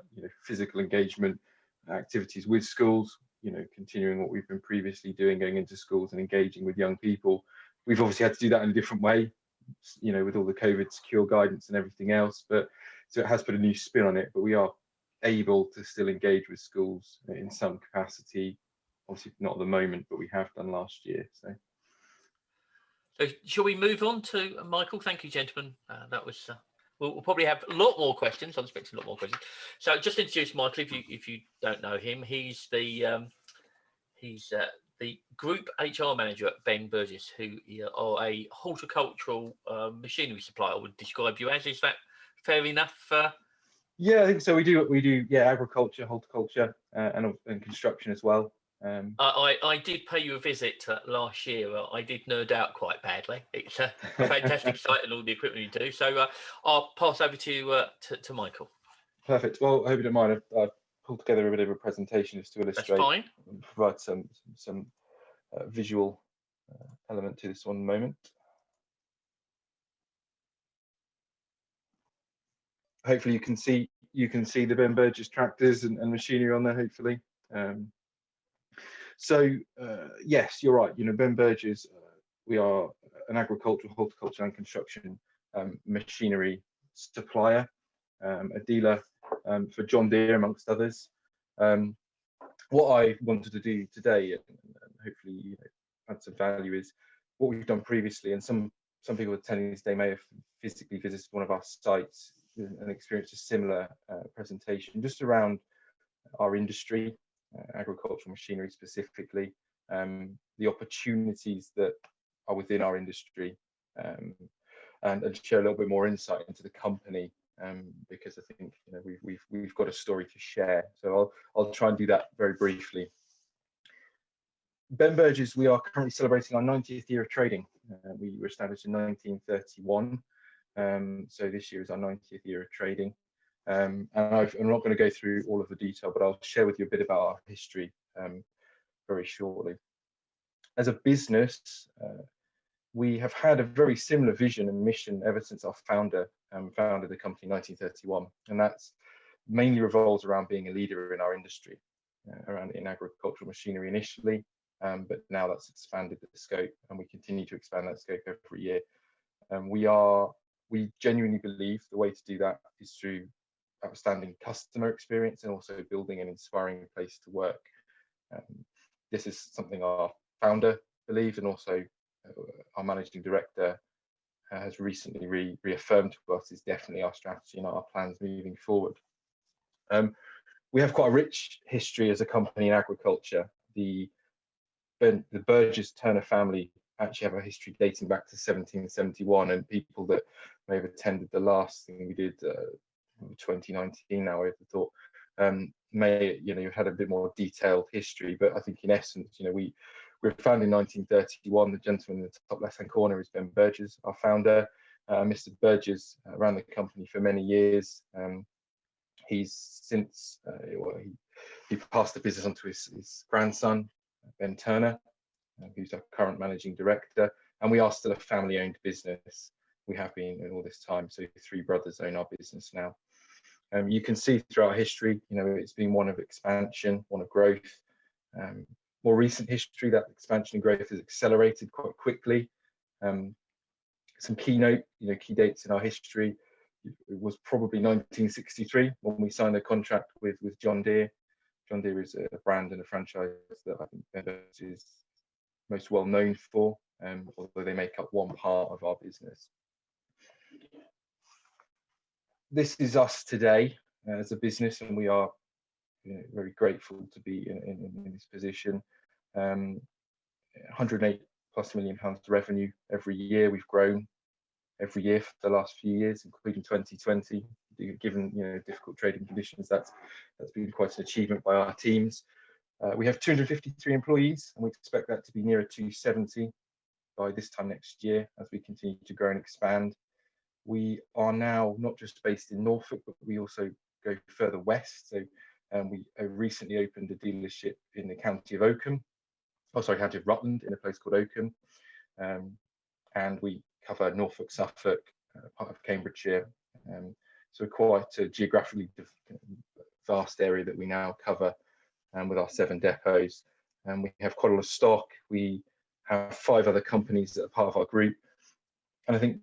physical engagement activities with schools, continuing what we've been previously doing, going into schools and engaging with young people. We've obviously had to do that in a different way, with all the COVID secure guidance and everything else, but so it has put a new spin on it, but we are able to still engage with schools in some capacity, obviously not at the moment, but we have done last year. So shall we move on to Michael? Thank you, gentlemen. That was we'll probably have a lot more questions. I'm expecting a lot more questions. So just introduce Michael, if you don't know him. He's the group HR manager at Burgess, who are a horticultural machinery supplier. I would describe you as. Is that fair enough? Yeah, I think so. We do agriculture, horticulture, and construction as well. I did pay you a visit last year. I did nerd out quite badly. It's a fantastic site and all the equipment you do. So I'll pass over to Michael. Perfect. Well, I hope you don't mind. I've pulled together a bit of a presentation just to illustrate. That's fine. And provide some visual element to this one moment. hopefully you can see the Ben Burgess tractors and machinery on there, hopefully. Yes, you're right. Ben Burgess, we are an agricultural, horticulture and construction machinery supplier, a dealer for John Deere amongst others. What I wanted to do today, and hopefully add some value, is what we've done previously, and some people attending this day may have physically visited one of our sites and experienced a similar presentation just around our industry, agricultural machinery specifically, the opportunities that are within our industry, and share a little bit more insight into the company, because I think we've got a story to share. So I'll try and do that very briefly. Ben Burgess, we are currently celebrating our 90th year of trading. We were established in 1931, so this year is our 90th year of trading. And I'm not going to go through all of the detail, but I'll share with you a bit about our history very shortly. As a business, we have had a very similar vision and mission ever since our founder founded the company in 1931, and that's mainly revolves around being a leader in our industry, in agricultural machinery initially, but now that's expanded the scope, and we continue to expand that scope every year. We genuinely believe the way to do that is through outstanding customer experience and also building an inspiring place to work. This is something our founder believed, and also our managing director has recently reaffirmed to us is definitely our strategy and our plans moving forward. We have quite a rich history as a company in agriculture. The Burgess Turner family actually have a history dating back to 1771, and people that may have attended the last thing we did 2019 now, I would have thought, may you've had a bit more detailed history, but I think in essence, we were founded in 1931. The gentleman in the top left-hand corner is Ben Burgess, our founder. Mr. Burgess ran the company for many years. He's since he passed the business on to his grandson, Ben Turner, who's our current managing director, and we are still a family-owned business. We have been all this time, so 3 brothers own our business now. You can see through our history, it's been one of expansion, one of growth. More recent history, that expansion and growth has accelerated quite quickly. Some key dates in our history. It was probably 1963 when we signed a contract with John Deere. John Deere is a brand and a franchise that I think Burgess is most well known for, although they make up one part of our business. This is us today as a business, and we are very grateful to be in this position. 108+ million pounds revenue every year. We've grown every year for the last few years, including 2020. Given difficult trading conditions, that's been quite an achievement by our teams. We have 253 employees, and we expect that to be nearer 270 by this time next year as we continue to grow and expand. We are now not just based in Norfolk, but we also go further west. So we recently opened a dealership in the county of Rutland, in a place called Oakham, and we cover Norfolk, Suffolk, part of Cambridgeshire. So quite a geographically vast area that we now cover, with our 7 depots. And we have quite a lot of stock. We have 5 other companies that are part of our group. And I think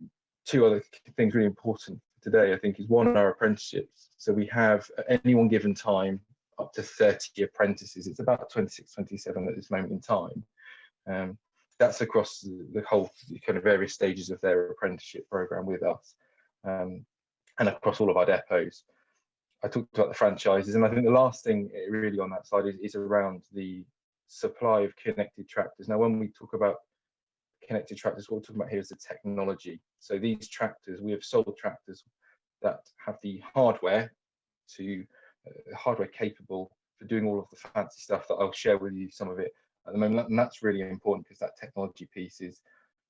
2 other things really important today, I think, is one, our apprenticeships. So we have at any one given time up to 30 apprentices. It's about 26, 27 at this moment in time. That's across the whole kind of various stages of their apprenticeship program with us, and across all of our depots. I talked about the franchises, and I think the last thing really on that side is around the supply of connected tractors. Now, when we talk about connected tractors, what we're talking about here is the technology. So these tractors, we have sold tractors that have the hardware capable for doing all of the fancy stuff that I'll share with you some of it at the moment. And that's really important, because that technology piece is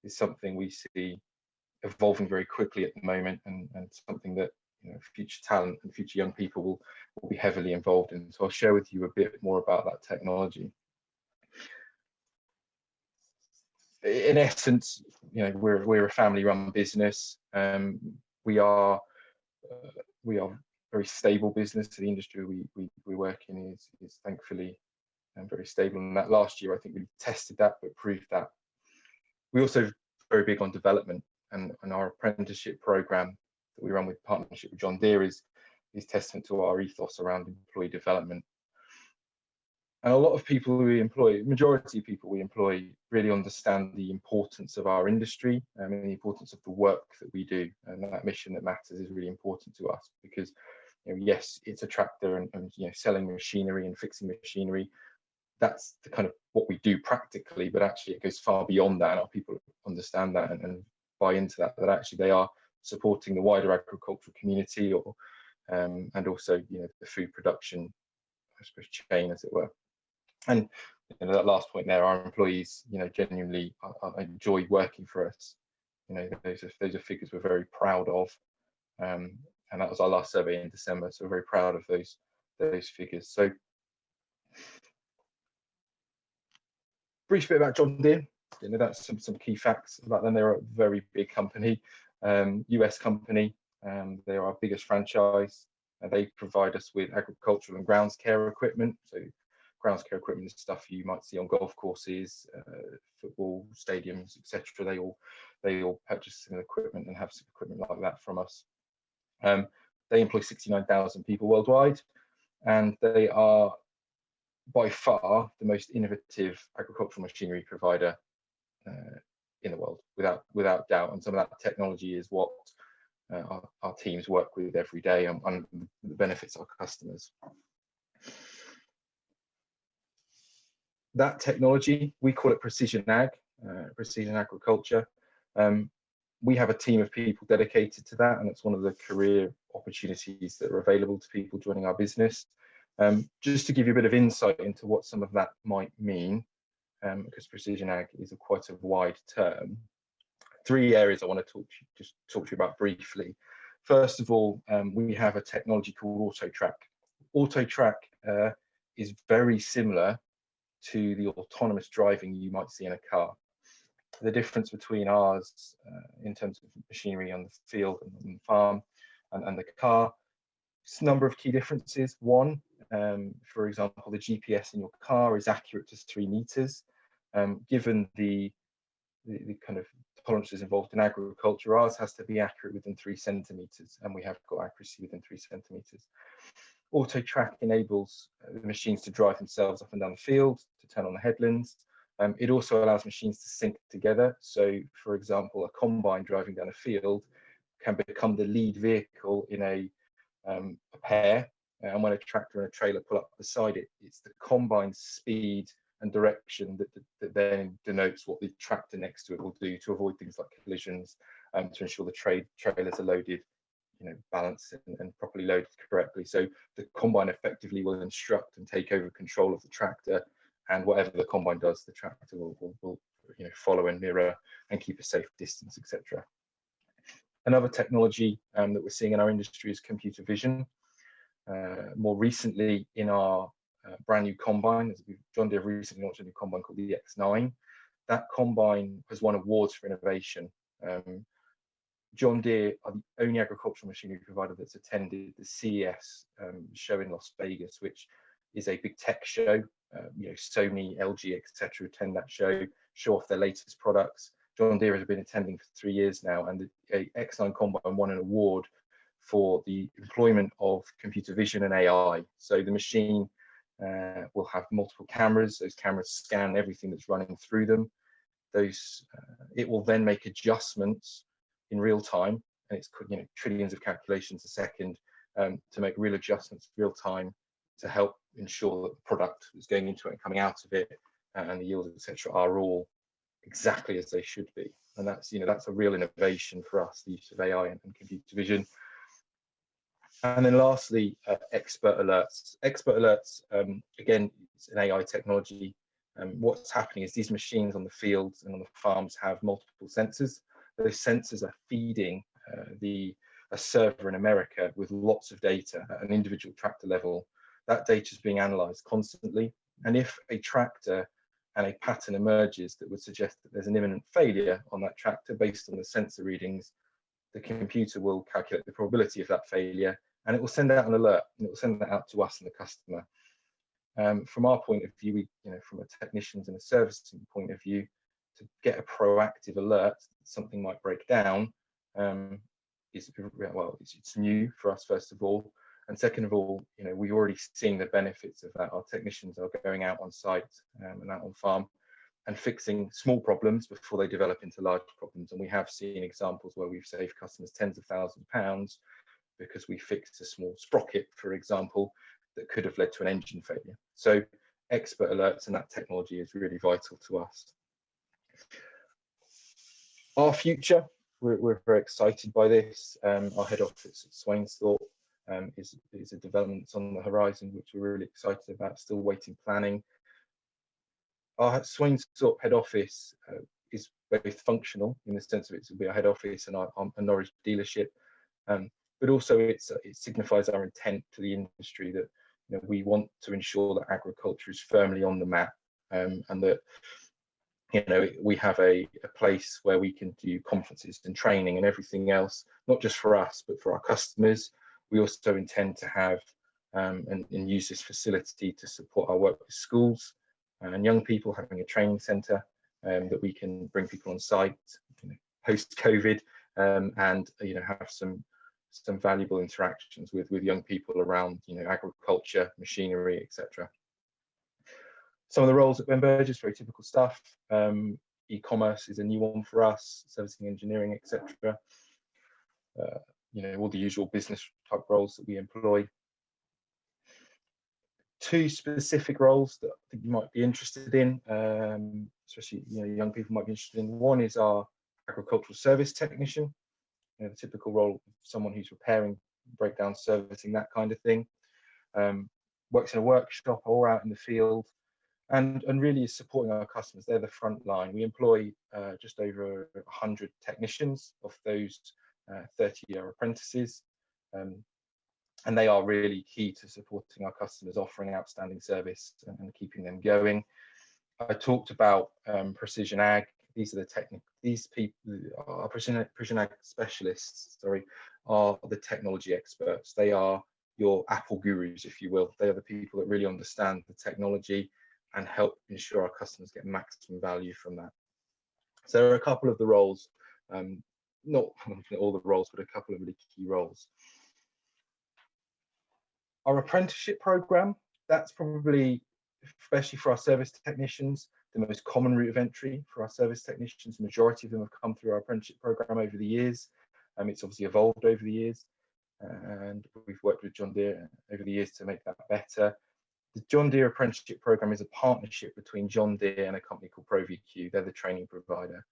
something we see evolving very quickly at the moment, and something that future talent and future young people will be heavily involved in. So I'll share with you a bit more about that technology. In essence, we're a family-run business. We are We are a very stable business. The industry we work in is thankfully very stable. And that last year, I think we tested that, but proved that. We also very big on development, and our apprenticeship program that we run with partnership with John Deere is testament to our ethos around employee development. And a lot of people we employ, majority of people we employ, really understand the importance of our industry and the importance of the work that we do. And that mission that matters is really important to us, because yes, it's a tractor and selling machinery and fixing machinery. That's the kind of what we do practically, but actually it goes far beyond that, and our people understand that and buy into that actually they are supporting the wider agricultural community, or and also the food production, I suppose, chain, as it were. And that last point there, our employees genuinely enjoy working for us. Those are figures we're very proud of, and that was our last survey in December, so we're very proud of those figures. So brief bit about John Deere. That's some key facts about them. They're a very big company, US company. They are our biggest franchise. They provide us with agricultural and grounds care equipment. So grounds care equipment is stuff you might see on golf courses, football stadiums, etc. They all purchase some equipment and have some equipment like that from us. They employ 69,000 people worldwide, and they are by far the most innovative agricultural machinery provider in the world, without doubt. And some of that technology is what our teams work with every day and the benefits our customers. That technology, we call it precision ag, precision agriculture. We have a team of people dedicated to that, and it's one of the career opportunities that are available to people joining our business. Just to give you a bit of insight into what some of that might mean, because precision ag is quite a wide term. 3 areas I want to talk to you about briefly. First of all, we have a technology called AutoTrack. AutoTrack is very similar to the autonomous driving you might see in a car. The difference between ours in terms of machinery on the field and the farm and the car, a number of key differences. One, for example, the GPS in your car is accurate to 3 meters. Given the kind of tolerances involved in agriculture, ours has to be accurate within 3 centimeters, and we have got accuracy within 3 centimeters. AutoTrack enables the machines to drive themselves up and down the field, to turn on the headlands. It also allows machines to sync together. So, for example, a combine driving down a field can become the lead vehicle in a pair, and when a tractor and a trailer pull up beside it, it's the combine's speed and direction that then denotes what the tractor next to it will do to avoid things like collisions, to ensure the trailers are loaded, balanced and properly loaded correctly. So the combine effectively will instruct and take over control of the tractor, and whatever the combine does, the tractor will follow and mirror and keep a safe distance, etc. Another technology that we're seeing in our industry is computer vision. More recently, in our brand new combine, John Deere recently launched a new combine called the X9. That combine has won awards for innovation. John Deere are the only agricultural machinery provider that's attended the CES show in Las Vegas, which is a big tech show. Sony, LG, etc. attend that show off their latest products. John Deere has been attending for 3 years now, and the X9 combine won an award for the employment of computer vision and AI. So the machine will have multiple cameras. Those cameras scan everything that's running through them. It will then make adjustments in real time, and it's trillions of calculations a second to make real adjustments real time to help ensure that the product that's going into it and coming out of it and the yields, etc., are all exactly as they should be. And that's a real innovation for us, the use of AI and computer vision. And then lastly, expert alerts. Expert alerts, again, it's an AI technology. What's happening is these machines on the fields and on the farms have multiple sensors. Those sensors are feeding a server in America with lots of data at an individual tractor level. That data is being analysed constantly. And if a tractor and a pattern emerges that would suggest that there's an imminent failure on that tractor based on the sensor readings, the computer will calculate the probability of that failure and it will send out an alert, and it will send that out to us and the customer. From our point of view, from a technicians and a servicing point of view, to get a proactive alert that something might break down it's new for us, first of all, and second of all, we're already seeing the benefits of that. Our technicians are going out on site and out on farm and fixing small problems before they develop into large problems. And we have seen examples where we've saved customers tens of thousands of pounds because we fixed a small sprocket, for example, that could have led to an engine failure. So expert alerts and that technology is really vital to us. Our future, we're very excited by this. Our head office at Swainsthorpe is a development that's on the horizon, which we're really excited about, still waiting planning. Our Swainsthorpe head office is both functional in the sense of it will be our head office and our Norwich dealership, but also it signifies our intent to the industry that we want to ensure that agriculture is firmly on the map, and that we have a place where we can do conferences and training and everything else, not just for us but for our customers. We also intend to have and use this facility to support our work with schools and young people, having a training centre that we can bring people on site post-COVID, and have some valuable interactions with young people around agriculture, machinery, etc. Some of the roles at Burgess, very typical stuff. E-commerce is a new one for us, servicing, engineering, etc. All the usual business type roles that we employ. Two specific roles that I think you might be interested in, especially young people might be interested in. One is our agricultural service technician, the typical role of someone who's repairing, breakdown, servicing, that kind of thing. Works in a workshop or out in the field, and really is supporting our customers. They're the front line. We employ just over 100 technicians. Of those, 30 are apprentices, and they are really key to supporting our customers, offering outstanding service and keeping them going. I talked about precision ag. These are these people, our precision ag specialists, are the technology experts. They are your Apple gurus, if you will. They are the people that really understand the technology and help ensure our customers get maximum value from that. So there are a couple of the roles, not all the roles, but a couple of really key roles. Our apprenticeship program, that's probably, especially for our service technicians, the most common route of entry for our service technicians. The majority of them have come through our apprenticeship program over the years. It's obviously evolved over the years, and we've worked with John Deere over the years to make that better. The John Deere apprenticeship program is a partnership between John Deere and a company called ProVQ. They're the training provider.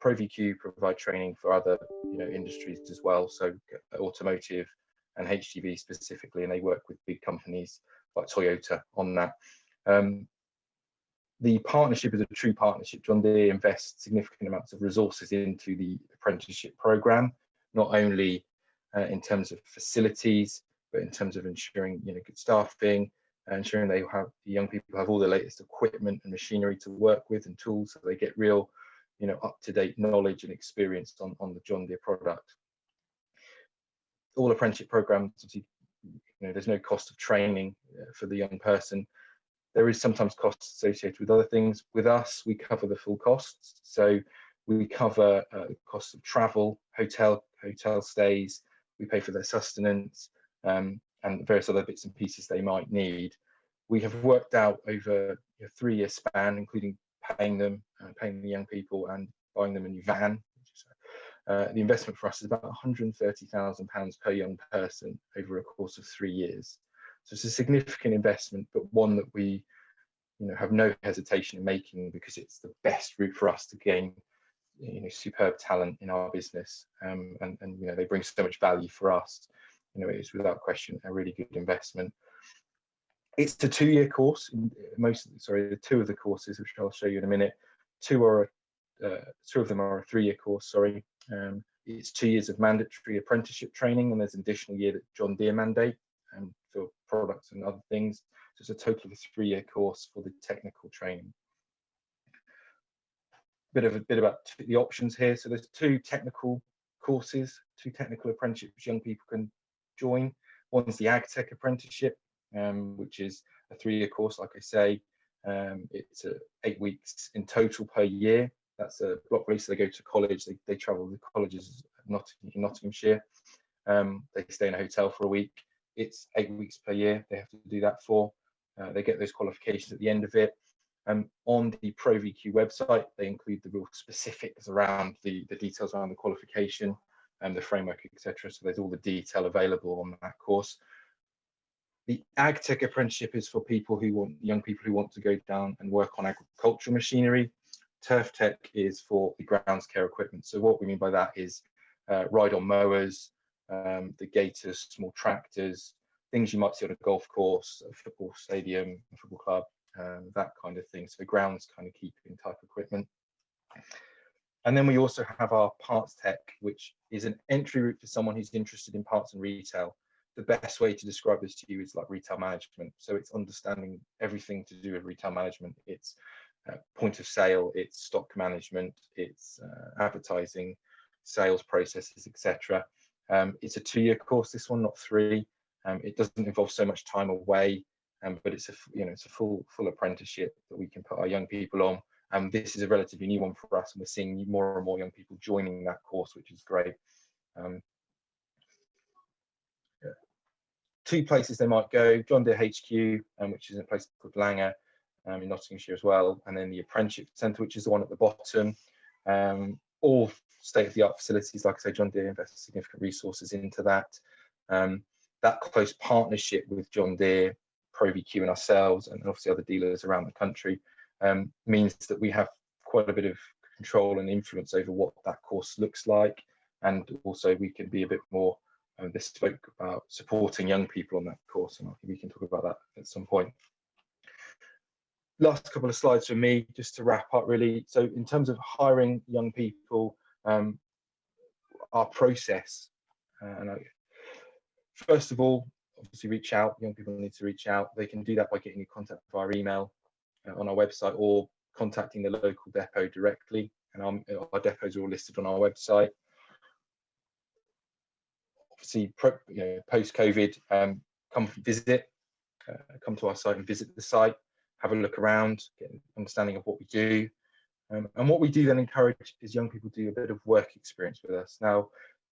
ProVQ provide training for other industries as well, so automotive and HGV specifically, and they work with big companies like Toyota on that. The partnership is a true partnership. John Deere invests significant amounts of resources into the apprenticeship program, not only in terms of facilities, but in terms of ensuring good staffing, ensuring the young people have all the latest equipment and machinery to work with and tools, so they get real up-to-date knowledge and experience on the John Deere product. All apprenticeship programs, obviously, there's no cost of training for the young person. There is sometimes costs associated with other things. With us, we cover the full costs. So we cover the costs of travel, hotel stays, we pay for their sustenance, and various other bits and pieces they might need. We have worked out over a 3-year span, including paying them, paying the young people and buying them a new van. The investment for us is about £130,000 per young person over a course of 3 years. So it's a significant investment, but one that we have no hesitation in making, because it's the best route for us to gain superb talent in our business, and they bring so much value for us. It is without question a really good investment. It's a 2-year course. The 2 of the courses, which I'll show you in a minute, 2 of them are a 3-year course. It's 2 years of mandatory apprenticeship training, and there's an additional year that John Deere mandate for products and other things. So it's a total of a 3-year course for the technical training. Bit about the options here. So there's 2 technical courses, 2 technical apprenticeships young people can join. One's the AgTech apprenticeship, which is a 3-year course, like I say. It's 8 weeks in total per year. That's a block release. They go to college. They travel to colleges in Nottinghamshire. They stay in a hotel for a week. It's 8 weeks per year they have to do that for. They get those qualifications at the end of it. On the ProVQ website, they include the real specifics around the details around the qualification and the framework, etc. So there's all the detail available on that course. The AgTech apprenticeship is for young people who want to go down and work on agricultural machinery. Turf Tech is for the grounds care equipment. So what we mean by that is ride-on mowers, the gators, small tractors, things you might see on a golf course, a football stadium, a football club, that kind of thing. So grounds kind of keeping type equipment. And then we also have our parts tech, which is an entry route for someone who's interested in parts and retail. The best way to describe this to you is like retail management. So it's understanding everything to do with retail management. It's point of sale, it's stock management, it's advertising, sales processes, etc. It's a 2-year course, this one, not 3. It doesn't involve so much time away, but it's a full apprenticeship that we can put our young people on. And this is a relatively new one for us, and we're seeing more and more young people joining that course, which is great. 2 places they might go: John Deere HQ, which is in a place called Langer in Nottinghamshire as well, and then the Apprenticeship Centre, which is the one at the bottom. All state-of-the-art facilities. Like I say, John Deere invests significant resources into that. That close partnership with John Deere, ProVQ and ourselves, and obviously other dealers around the country, means that we have quite a bit of control and influence over what that course looks like, and also we can be a bit more bespoke about supporting young people on that course, and I think we can talk about that at some point. Last couple of slides from me, just to wrap up really. So in terms of hiring young people, our process, first of all, obviously reach out. Young people need to reach out. They can do that by getting in contact via email on our website, or contacting the local depot directly, and our depots are all listed on our website. Obviously, post-COVID, come visit, come to our site and visit the site, have a look around, get an understanding of what we do. And what we do then encourage is young people do a bit of work experience with us. Now,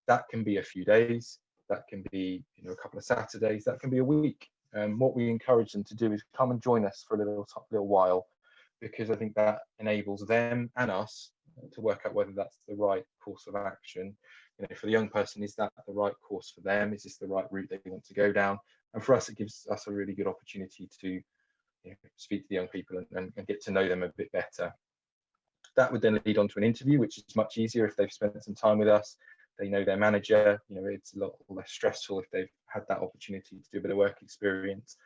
that can be a few days, that can be a couple of Saturdays, that can be a week. What we encourage them to do is come and join us for a little while, because I think that enables them and us to work out whether that's the right course of action. For the young person, is that the right course for them? Is this the right route they want to go down? And for us, it gives us a really good opportunity to speak to the young people and get to know them a bit better. That would then lead on to an interview, which is much easier if they've spent some time with us. They know their manager. It's a lot less stressful if they've had that opportunity to do a bit of work experience.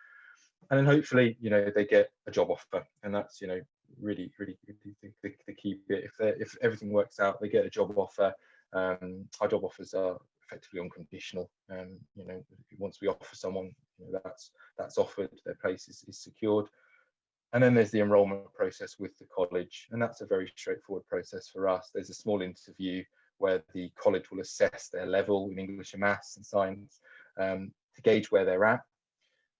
And then hopefully, they get a job offer, and that's really the key bit. If everything works out, they get a job offer. Our job offers are effectively unconditional. Once we offer someone, that's offered, their place is secured. And then there's the enrolment process with the college, and that's a very straightforward process for us. There's a small interview where the college will assess their level in English and maths and science to gauge where they're at.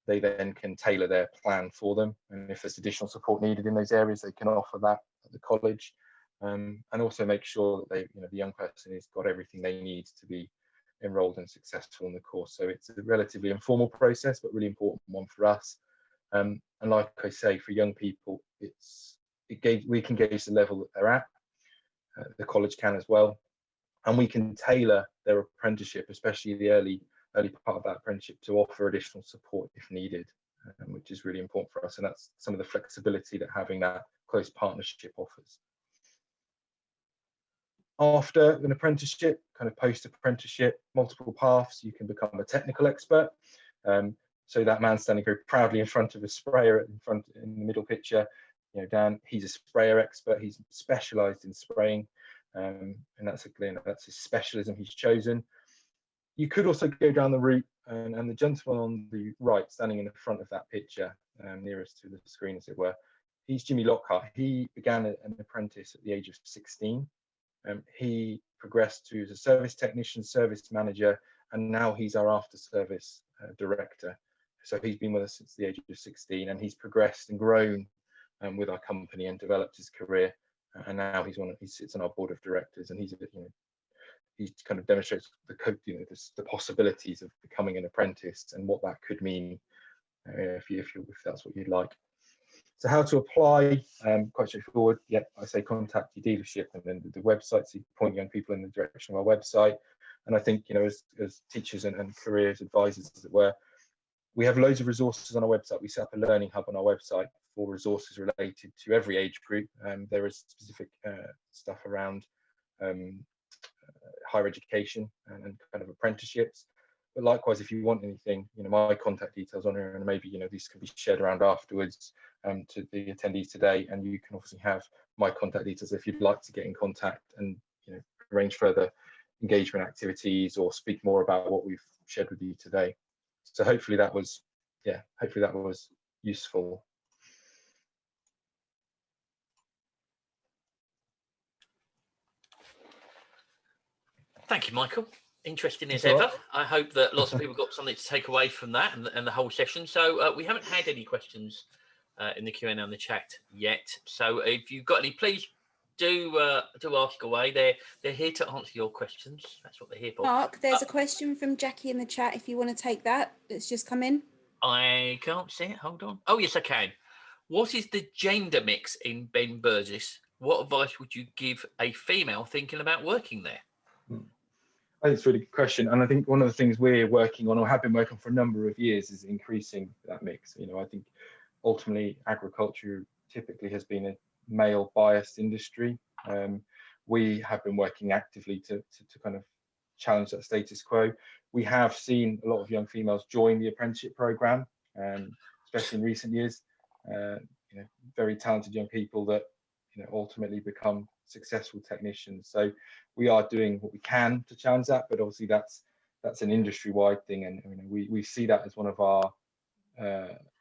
They then can tailor their plan for them, and if there's additional support needed in those areas, they can offer that at the college, and also make sure that the young person has got everything they need to be enrolled and successful in the course. So it's a relatively informal process, but really important one for us. And like I say, for young people, we can gauge the level that they're at. The college can as well, and we can tailor their apprenticeship, especially the early part of that apprenticeship, to offer additional support if needed, which is really important for us. And that's some of the flexibility that having that close partnership offers. After an apprenticeship, kind of post-apprenticeship, multiple paths, you can become a technical expert. So that man standing very proudly in front of a sprayer in the middle picture, Dan, he's a sprayer expert. He's specialised in spraying, and that's his specialism he's chosen. You could also go down the route, and the gentleman on the right, standing in the front of that picture, nearest to the screen as it were, he's Jimmy Lockhart. He began an apprentice at the age of 16. He progressed to as a service technician, service manager, and now he's our after service director. So he's been with us since the age of 16, and he's progressed and grown with our company and developed his career. And now he sits on our board of directors, and he's he kind of demonstrates the possibilities of becoming an apprentice and what that could mean if that's what you'd like. So how to apply? Quite straightforward. Yeah, I say contact your dealership, and then the website. So you point young people in the direction of our website. And I think, as teachers and careers advisors, as it were, we have loads of resources on our website. We set up a learning hub on our website for resources related to every age group. There is specific stuff around higher education and kind of apprenticeships. But likewise, if you want anything, my contact details on here, and maybe these can be shared around afterwards to the attendees today. And you can obviously have my contact details if you'd like to get in contact and arrange further engagement activities or speak more about what we've shared with you today. So hopefully that was useful. Thank you, Michael. Interesting as ever. Right. I hope that lots of people got something to take away from that and the whole session. So we haven't had any questions in the Q&A on the chat yet. So if you've got any, please do ask away. They're here to answer your questions. That's what they're here for. Mark, there's a question from Jackie in the chat if you want to take that. It's just come in. I can't see it. Hold on. Oh, yes, I can. What is the gender mix in Ben Burgess? What advice would you give a female thinking about working there? I think it's a really good question, and I think one of the things we're working on, or have been working on for a number of years, is increasing that mix. I think ultimately agriculture typically has been a male-biased industry. We have been working actively to kind of challenge that status quo. We have seen a lot of young females join the apprenticeship program, especially in recent years. Very talented young people that ultimately become successful technicians. So we are doing what we can to challenge that, but obviously that's an industry-wide thing, and we see that as one of our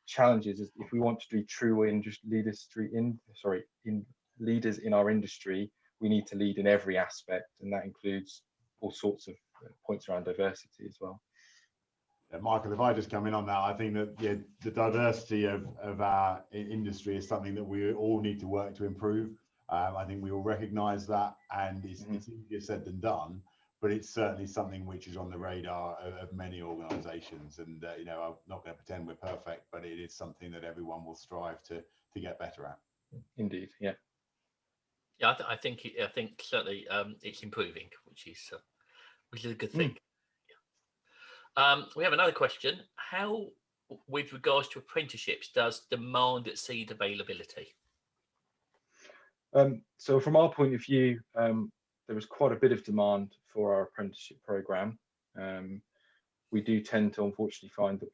challenges. Is if we want to be true leaders in our industry, we need to lead in every aspect, and that includes all sorts of points around diversity as well. Yeah, Michael, if I just come in on that, I think that the diversity of our industry is something that we all need to work to improve. I think we all recognise that, and it's easier said than done, but it's certainly something which is on the radar of many organisations. And I'm not going to pretend we're perfect, but it is something that everyone will strive to get better at. Indeed, yeah. Yeah, I think certainly it's improving, which is a good thing. We have another question. How, with regards to apprenticeships, does demand exceed availability? So from our point of view, there is quite a bit of demand for our apprenticeship program. We do tend to unfortunately find that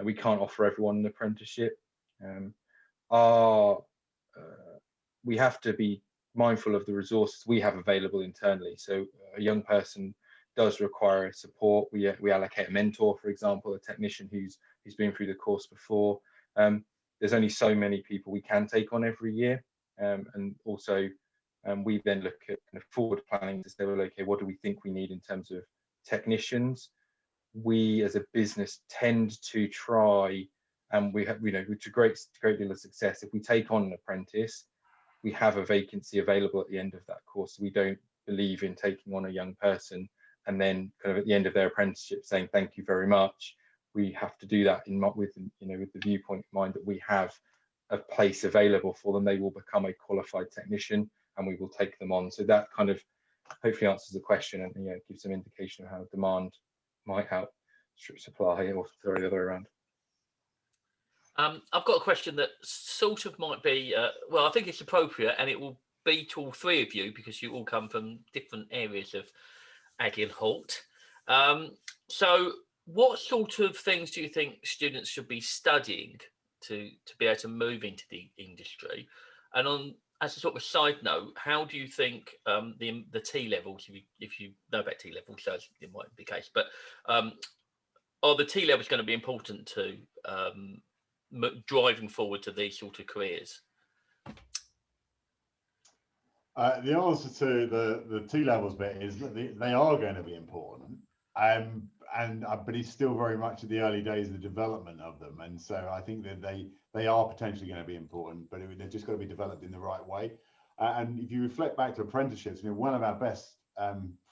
we can't offer everyone an apprenticeship. We have to be mindful of the resources we have available internally. So a young person does require support. We allocate a mentor, for example, a technician who's been through the course before. There's only so many people we can take on every year. And also we then look at kind of forward planning to say, well, okay, what do we think we need in terms of technicians? We as a business tend to try, and we have, with a great deal of success, if we take on an apprentice, we have a vacancy available at the end of that course. We don't believe in taking on a young person and then kind of at the end of their apprenticeship saying thank you very much. We have to do that with the viewpoint in mind that we have a place available for them. They will become a qualified technician and we will take them on. So that kind of hopefully answers the question and gives some indication of how demand might outstrip supply, or the other way around. I've got a question that sort of might be, well, I think it's appropriate, and it will be to all three of you because you all come from different areas of Agri and Halt. So what sort of things do you think students should be studying to be able to move into the industry? And as a sort of side note, how do you think the T levels, if you know about T levels, so it might be the case, but are the T levels going to be important to driving forward to these sort of careers? The answer to the T levels bit is that they are going to be important. But it's still very much at the early days of the development of them, and so I think that they are potentially going to be important, but they've just got to be developed in the right way. And if you reflect back to apprenticeships, one of our best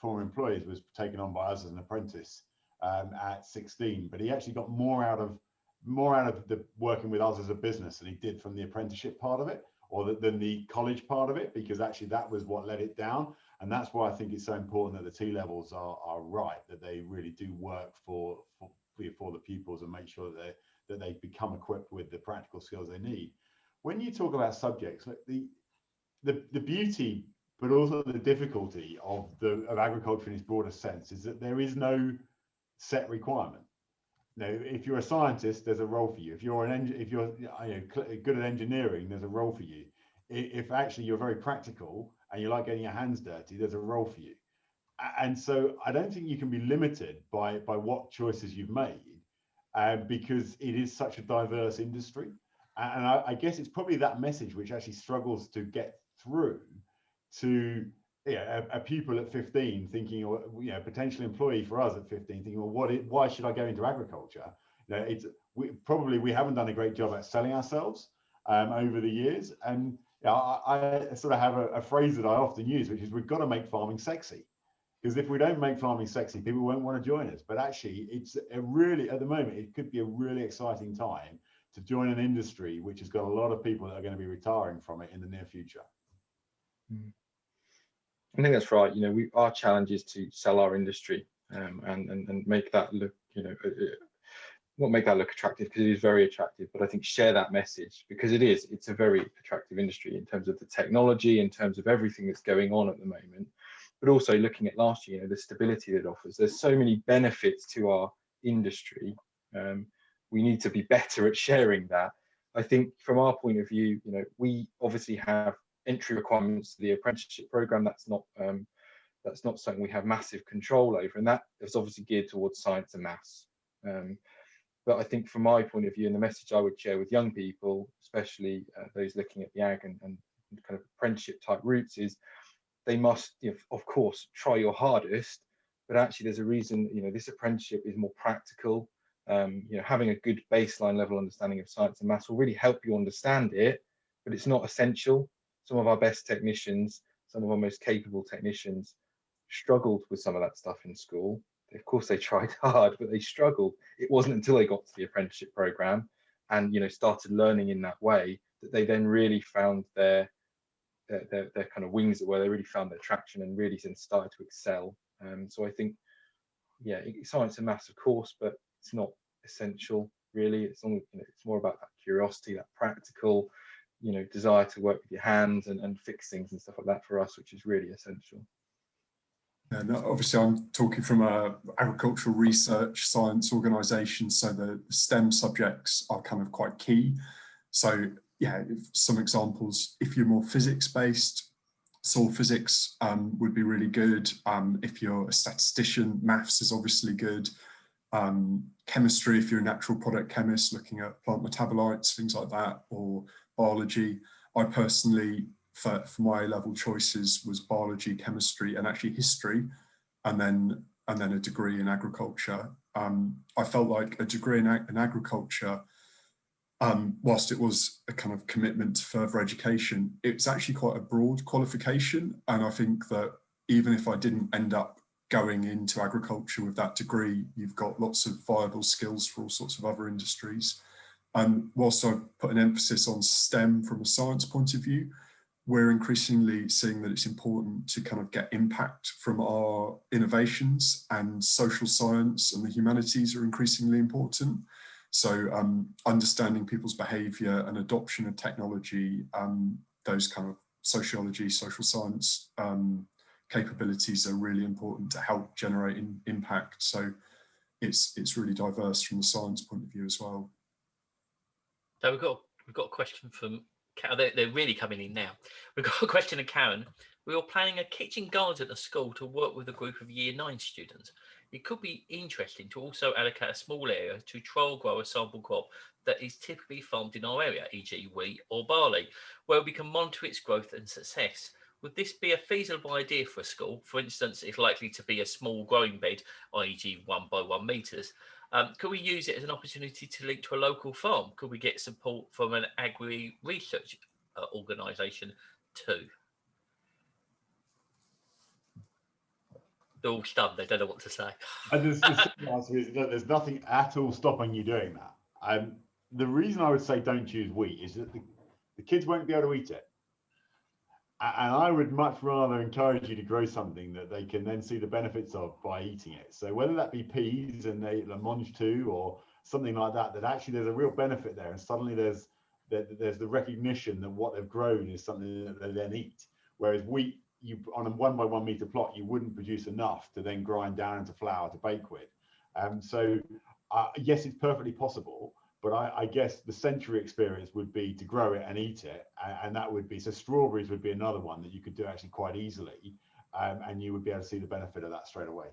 former employees was taken on by us as an apprentice at 16, but he actually got more out of the working with us as a business than he did from the apprenticeship part of it, or than the college part of it, because actually that was what let it down. And that's why I think it's so important that the T levels are right, that they really do work for the pupils and make sure that they become equipped with the practical skills they need. When you talk about subjects, the beauty, but also the difficulty of agriculture in its broader sense is that there is no set requirement. If you're a scientist, there's a role for you. If you're good at engineering, there's a role for you. If actually you're very practical and you like getting your hands dirty, there's a role for you. And so I don't think you can be limited by what choices you've made, because it is such a diverse industry. And I guess it's probably that message which actually struggles to get through to a pupil at 15 thinking, or potential employee for us at 15 thinking, well, why should I go into agriculture? We haven't done a great job at selling ourselves over the years. And I sort of have a phrase that I often use, which is we've got to make farming sexy. Because if we don't make farming sexy, people won't want to join us. But actually, it's at the moment, it could be a really exciting time to join an industry which has got a lot of people that are going to be retiring from it in the near future. I think that's right. Our challenge is to sell our industry and make that look, not make that look attractive, because it is very attractive, but I think share that message, because it's a very attractive industry in terms of the technology, in terms of everything that's going on at the moment, but also looking at last year, the stability that it offers. There's so many benefits to our industry. We need to be better at sharing that. I think from our point of view, we obviously have entry requirements to the apprenticeship program. That's not something we have massive control over, and that is obviously geared towards science and maths. But I think from my point of view, and the message I would share with young people, especially those looking at the ag and kind of apprenticeship type routes, is they must, of course, try your hardest, but actually there's a reason, this apprenticeship is more practical. Having a good baseline level understanding of science and maths will really help you understand it, but it's not essential. Some of our best technicians, some of our most capable technicians struggled with some of that stuff in school. Of course, they tried hard, but they struggled. It wasn't until they got to the apprenticeship program and started learning in that way that they then really found their kind of wings, where they really found their traction and really then started to excel. So I think, science and maths, of course, but it's not essential really. It's more about that curiosity, that practical, desire to work with your hands and fix things and stuff like that for us, which is really essential. And obviously I'm talking from a agricultural research science organisation, so the STEM subjects are kind of quite key. So some examples, if you're more physics based, soil physics would be really good. If you're a statistician, maths is obviously good. Chemistry, if you're a natural product chemist looking at plant metabolites, things like that, or biology. I personally, for my A-level choices, was biology, chemistry, and actually history, and then a degree in agriculture. I felt like a degree in agriculture, whilst it was a kind of commitment to further education, it's actually quite a broad qualification. And I think that even if I didn't end up going into agriculture with that degree, you've got lots of viable skills for all sorts of other industries. And whilst I put an emphasis on STEM from a science point of view, we're increasingly seeing that it's important to kind of get impact from our innovations, and social science and the humanities are increasingly important. So understanding people's behaviour and adoption of technology, those kind of sociology, social science capabilities are really important to help generate impact. So it's really diverse from the science point of view as well. So we've got a question from Karen. They're really coming in now. We've got a question of Karen. We are planning a kitchen garden at the school to work with a group of Year 9 students. It could be interesting to also allocate a small area to trial grow a sample crop that is typically farmed in our area, e.g. wheat or barley, where we can monitor its growth and success. would this be a feasible idea for a school? For instance, it's likely to be a small growing bed, i.e. 1 by 1 metres. Could we use it as an opportunity to link to a local farm? Could we get support from an Agri research organisation too? They're all stunned. They don't know what to say. And the simple answer is that there's nothing at all stopping you doing that. The reason I would say don't choose wheat is that the kids won't be able to eat it. And I would much rather encourage you to grow something that they can then see the benefits of by eating it. So whether that be peas and they mange too, or something like that, that actually there's a real benefit there. And suddenly there's the recognition that what they've grown is something that they then eat. Whereas wheat, you on a 1 by 1 metre plot, you wouldn't produce enough to then grind down into flour to bake with. Yes, it's perfectly possible, but I guess the sensory experience would be to grow it and eat it, and that would be, so strawberries would be another one that you could do actually quite easily, and you would be able to see the benefit of that straight away.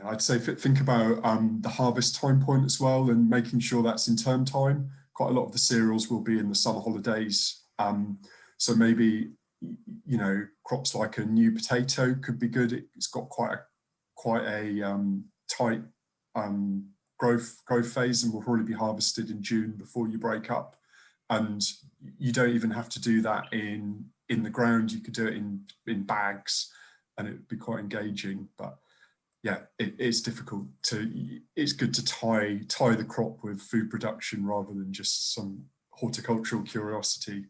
I'd say think about the harvest time point as well, and making sure that's in term time. Quite a lot of the cereals will be in the summer holidays, so maybe, you know, crops like a new potato could be good. It's got quite a tight growth phase, and will probably be harvested in June before you break up. And you don't even have to do that in the ground. You could do it in bags, and it would be quite engaging. But yeah, it's difficult to. It's good to tie the crop with food production rather than just some horticultural curiosity.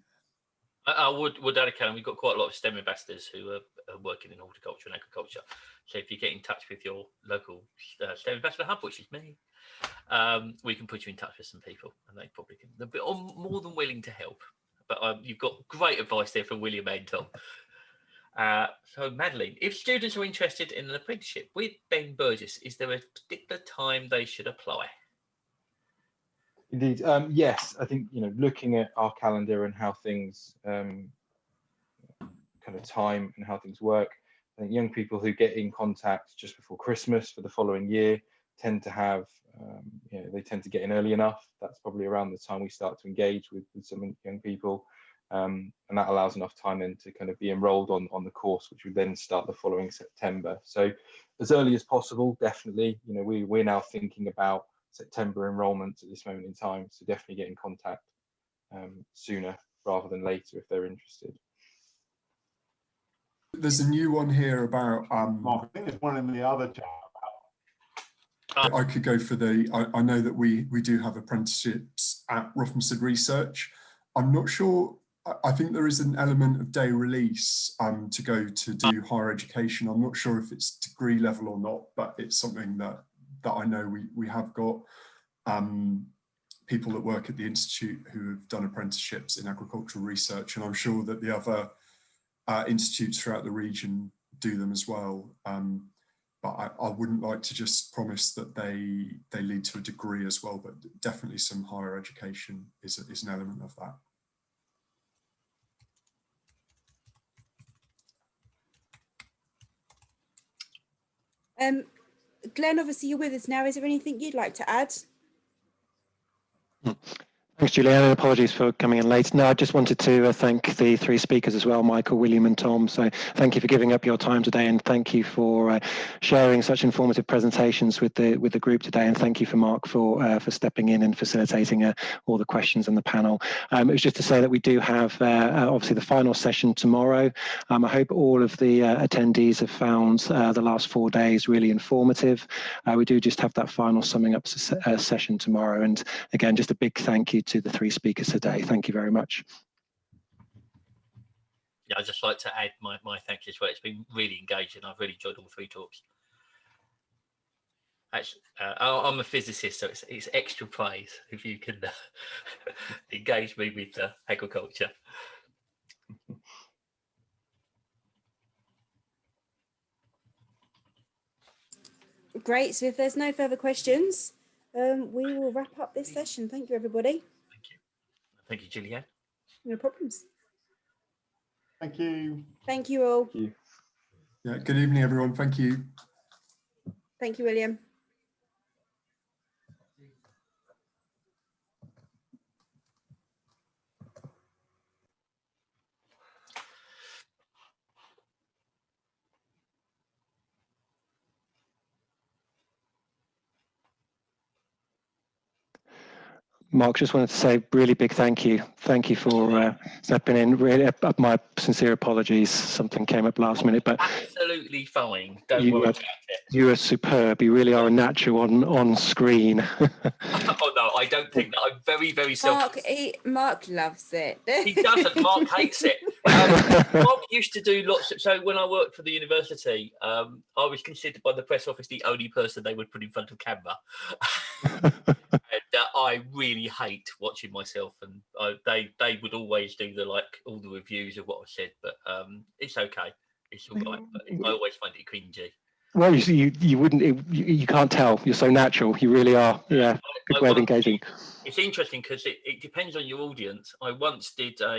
I would add, Callum, we've got quite a lot of STEM ambassadors who are working in horticulture and agriculture. So if you get in touch with your local STEM ambassador hub, which is me, we can put you in touch with some people, and they probably can. They're more than willing to help. But you've got great advice there from William and Tom. So Madeline, if students are interested in an apprenticeship with Ben Burgess, is there a particular time they should apply? Indeed, yes. I think, you know, looking at our calendar and how things kind of time and how things work, I think young people who get in contact just before Christmas for the following year tend to have, you know, they tend to get in early enough. That's probably around the time we start to engage with some young people, and that allows enough time then to kind of be enrolled on the course, which would then start the following September. So as early as possible, definitely. You know, we're now thinking about September enrolment at this moment in time, so definitely get in contact sooner rather than later if they're interested. There's a new one here about Mark, I think there's one in the other chat. I could go for I know that we do have apprenticeships at Rothamsted Research. I'm not sure. I think there is an element of day release to go to do higher education. I'm not sure if it's degree level or not, but it's something that I know we have got people that work at the Institute who have done apprenticeships in agricultural research, and I'm sure that the other institutes throughout the region do them as well. But I wouldn't like to just promise that they lead to a degree as well, but definitely some higher education is an element of that. Glenn, obviously you're with us now. Is there anything you'd like to add? Thanks, Julianne, and apologies for coming in late. No, I just wanted to thank the three speakers as well, Michael, William and Tom. So thank you for giving up your time today, and thank you for sharing such informative presentations with the group today, and thank you for Mark for stepping in and facilitating all the questions in the panel. It was just to say that we do have obviously the final session tomorrow. I hope all of the attendees have found the last 4 days really informative. We do just have that final summing up session tomorrow, and again, just a big thank you to the three speakers today. Thank you very much. Yeah, I'd just like to add my thanks as well. It's been really engaging. I've really enjoyed all three talks. Actually, I'm a physicist, so it's extra praise if you can engage me with agriculture. Great. So if there's no further questions, we will wrap up this session. Thank you, everybody. Thank you. Thank you, Julianne. No problems. Thank you. Thank you all. Thank you. Yeah, good evening, everyone. Thank you. Thank you, William. Mark, just wanted to say really big thank you. Thank you for stepping in. Really, my sincere apologies. Something came up last minute, but Absolutely fine. Don't you worry are, about it. you are superb. You really are a natural on screen. Oh no, I don't think that. I'm very, very self. Mark loves it. He doesn't. Mark hates it. Mark used to do lots of. So when I worked for the university, I was considered by the press office the only person they would put in front of camera. And I really hate watching myself, and they would always do all the reviews of what I said, but it's okay. It's all right. But I always find it cringy. Well, you wouldn't, you can't tell. You're so natural. You really are. Yeah, good way of engaging. It's interesting because it depends on your audience. I once did a